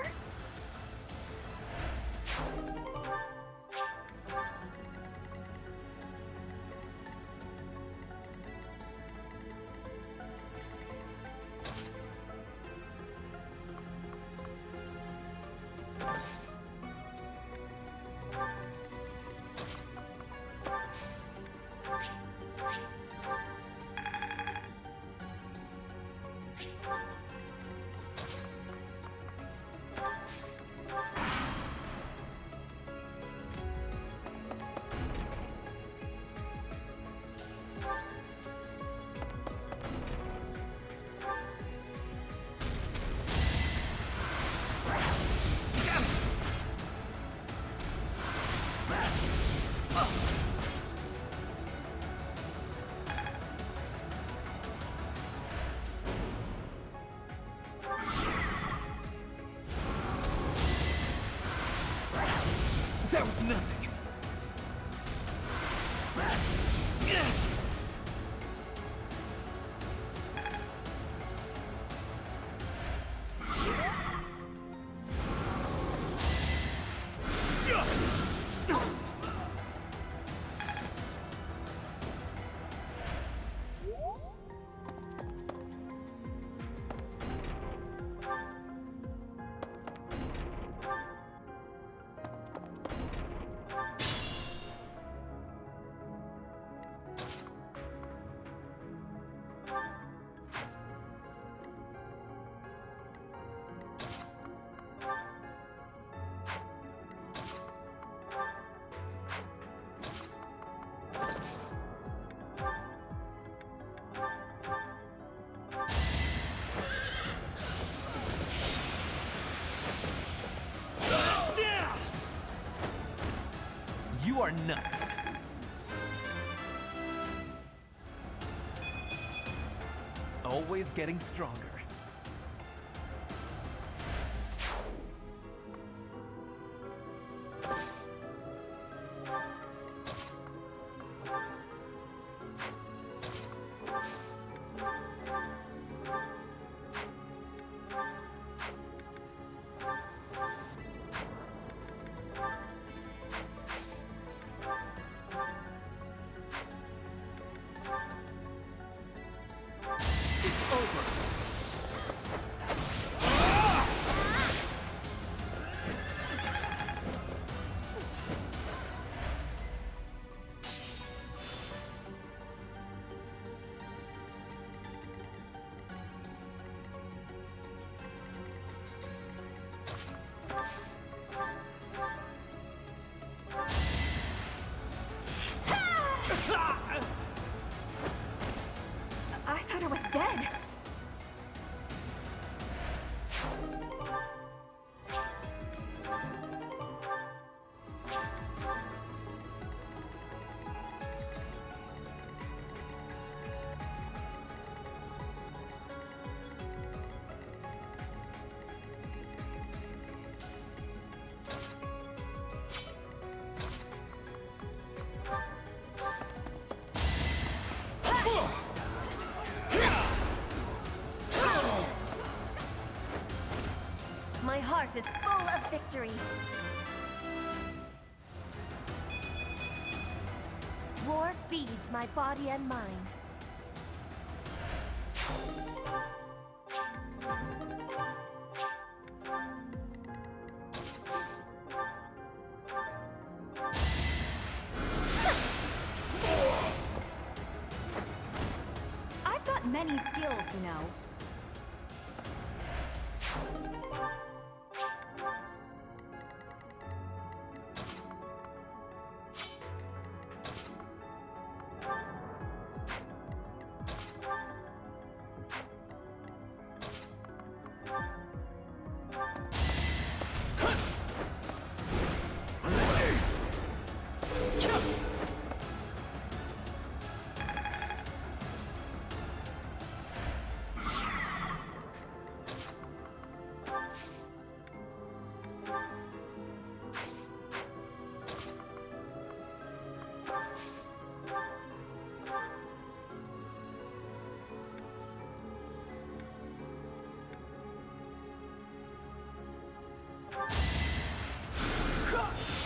That was nothing. You are nothing. Always getting stronger. I thought I was dead. My heart is full of victory. War feeds my body and mind. I've got many skills, you know.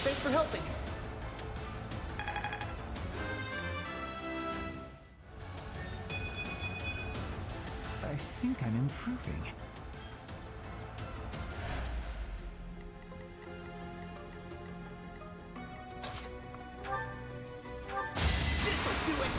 Thanks for helping. I think I'm improving. This'll do it!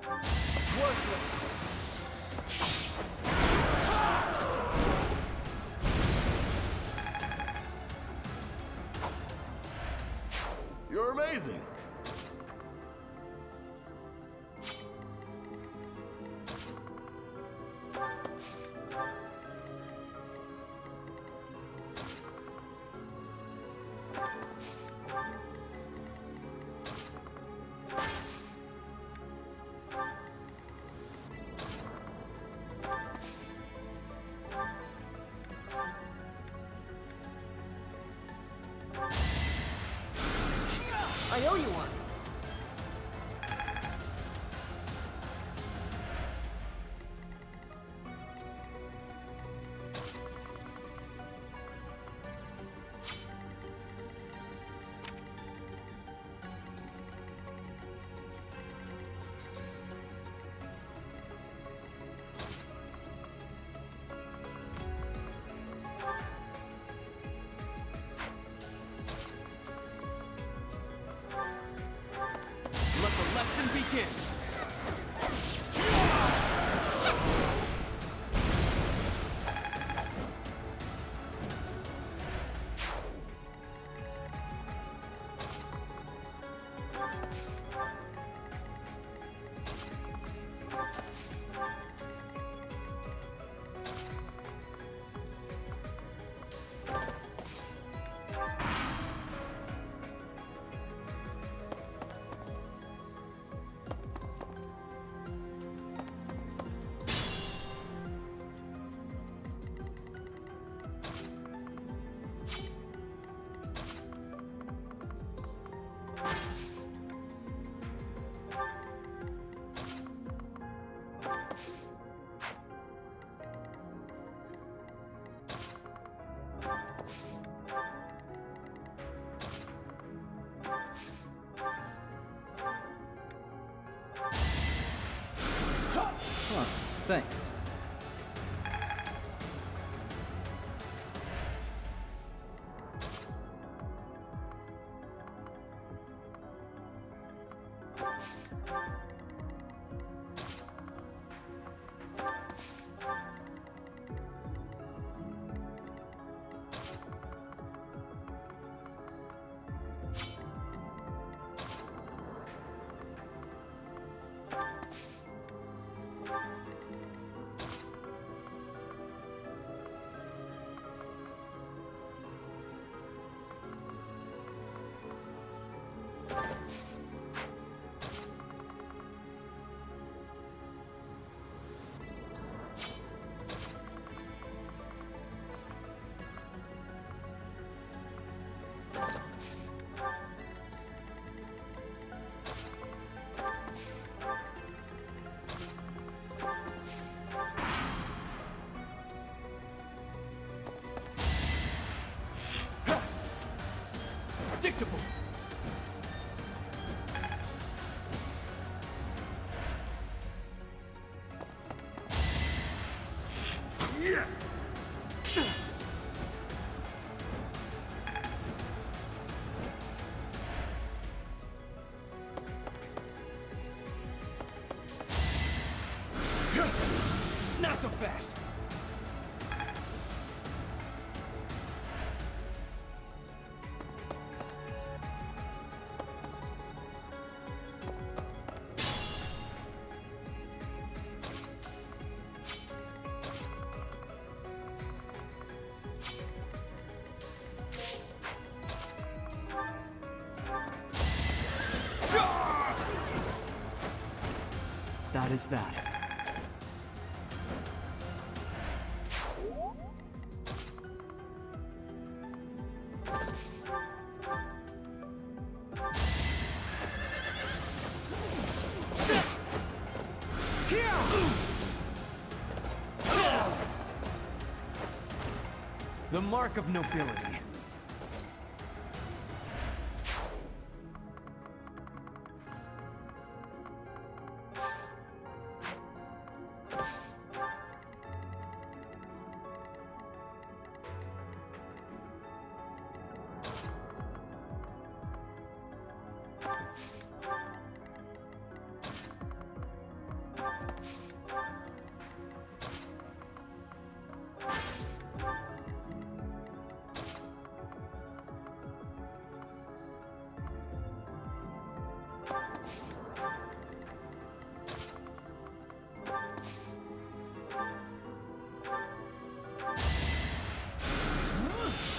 Worthless! You're amazing. I owe you one. Let the lesson begin! Huh, thanks. Predictable! Yeah! Not so fast! That is that. The mark of nobility.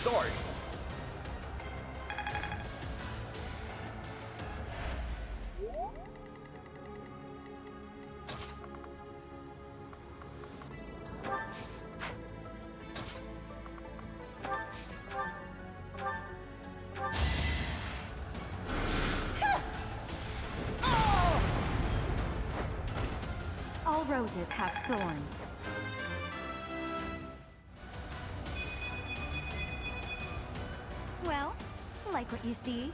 Sorry. All roses have thorns. Well, like what you see?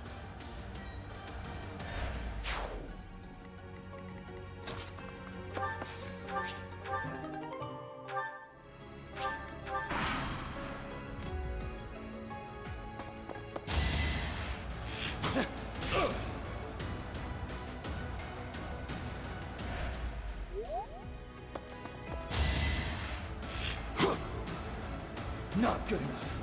Not good enough.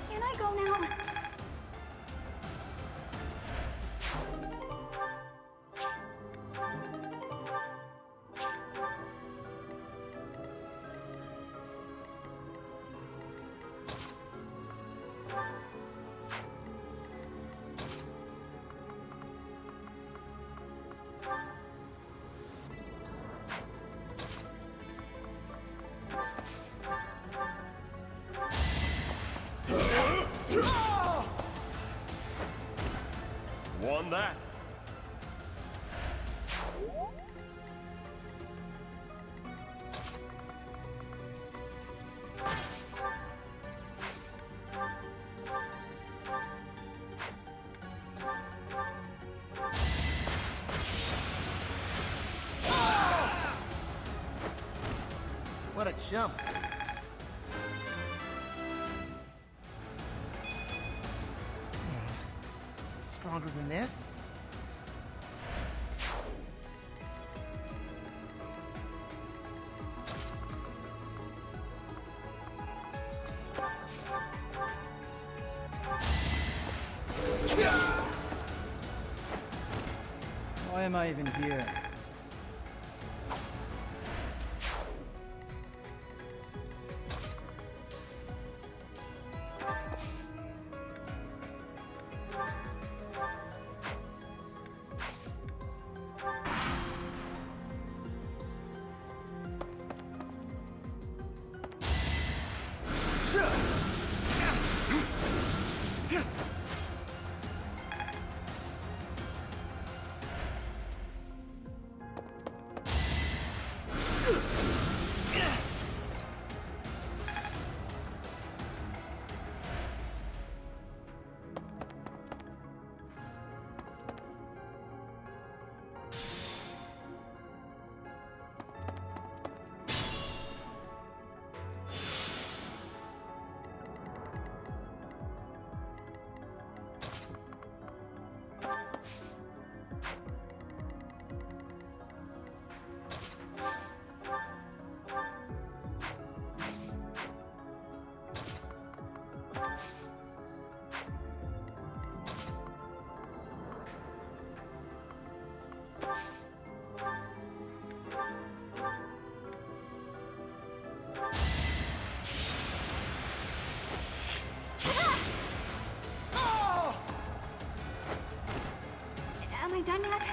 Can I go now? Won that. What a jump. Stronger than this? Why am I even here? done yet?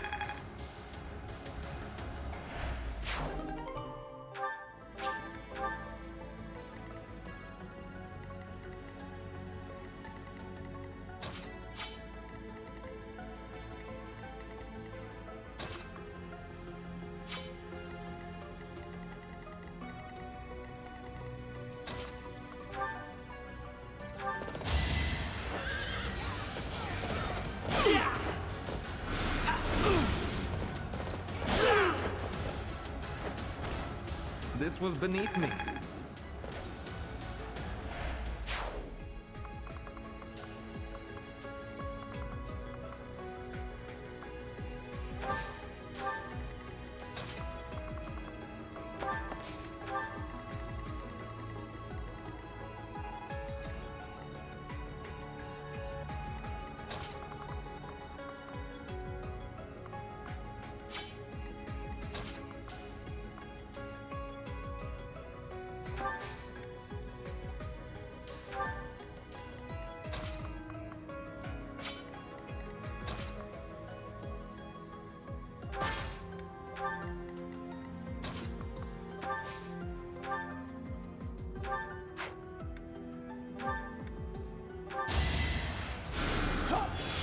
This was beneath me.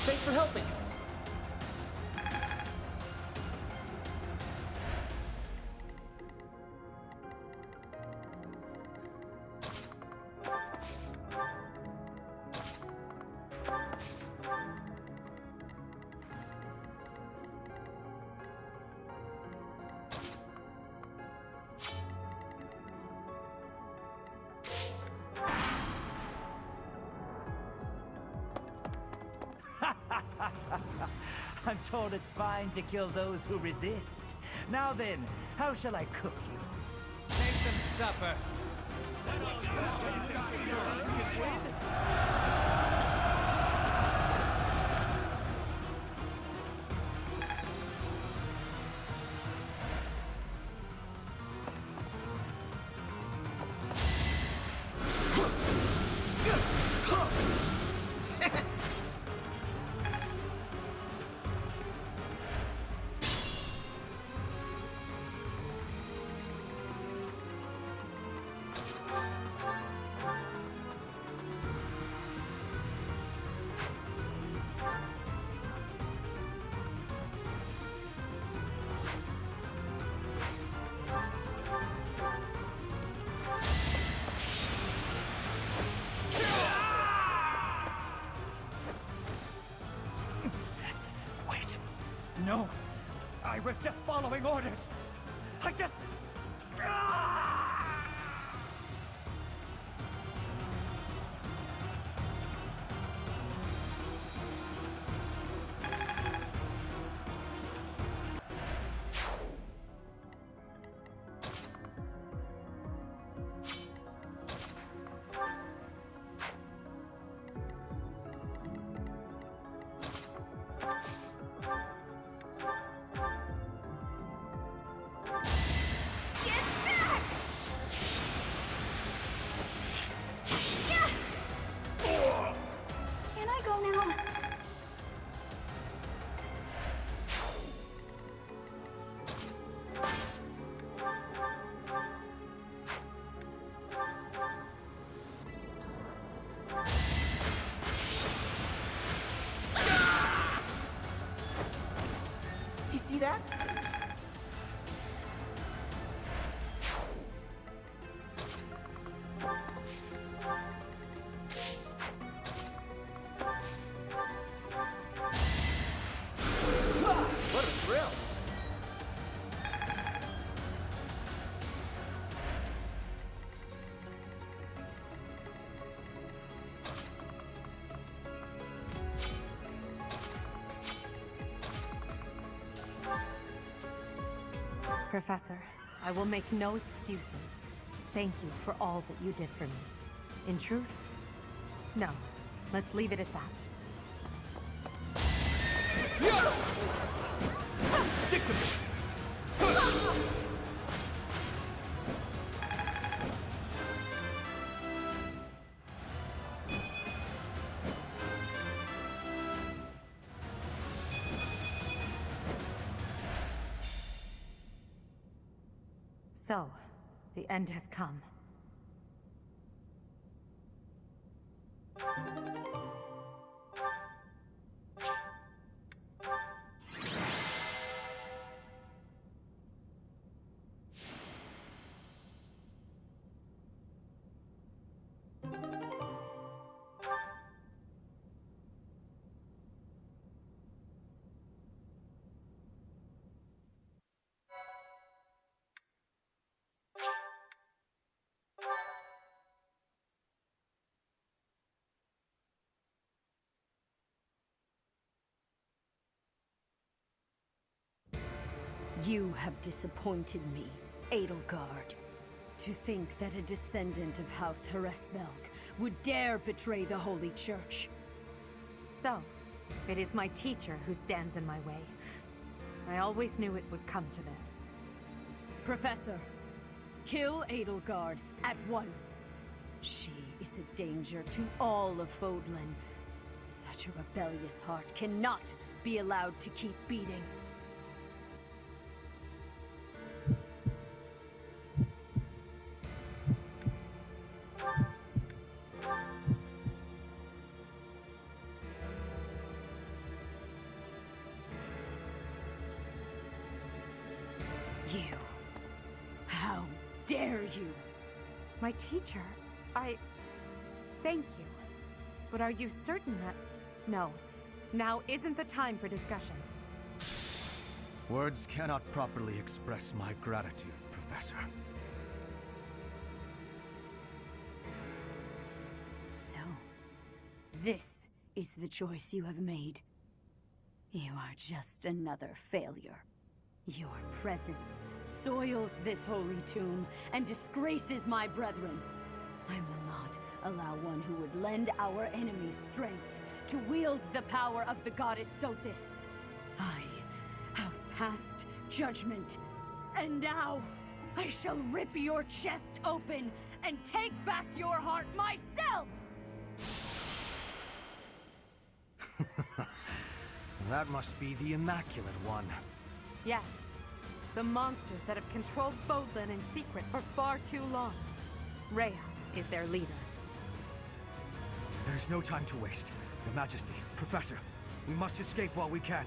Thanks for helping. I'm told it's fine to kill those who resist. Now then, how shall I cook you? Make them suffer. No, I was just following orders. I just... See that? What a thrill! Professor, I will make no excuses. Thank you for all that you did for me. In truth, no. Let's leave it at that. Stick to me! So, the end has come. You have disappointed me, Edelgard. To think that a descendant of House Hresvelg would dare betray the Holy Church. So, it is my teacher who stands in my way. I always knew it would come to this. Professor, kill Edelgard at once. She is a danger to all of Fodlan. Such a rebellious heart cannot be allowed to keep beating. You. How dare you? My teacher, thank you. But are you certain that... No. Now isn't the time for discussion. Words cannot properly express my gratitude, Professor. So, this is the choice you have made. You are just another failure. Your presence soils this holy tomb and disgraces my brethren. I will not allow one who would lend our enemies strength to wield the power of the goddess Sothis. I have passed judgment, and now I shall rip your chest open and take back your heart myself! That must be the Immaculate One. Yes. The monsters that have controlled Fodlan in secret for far too long. Rhea is their leader. There's no time to waste. Your Majesty, Professor, we must escape while we can.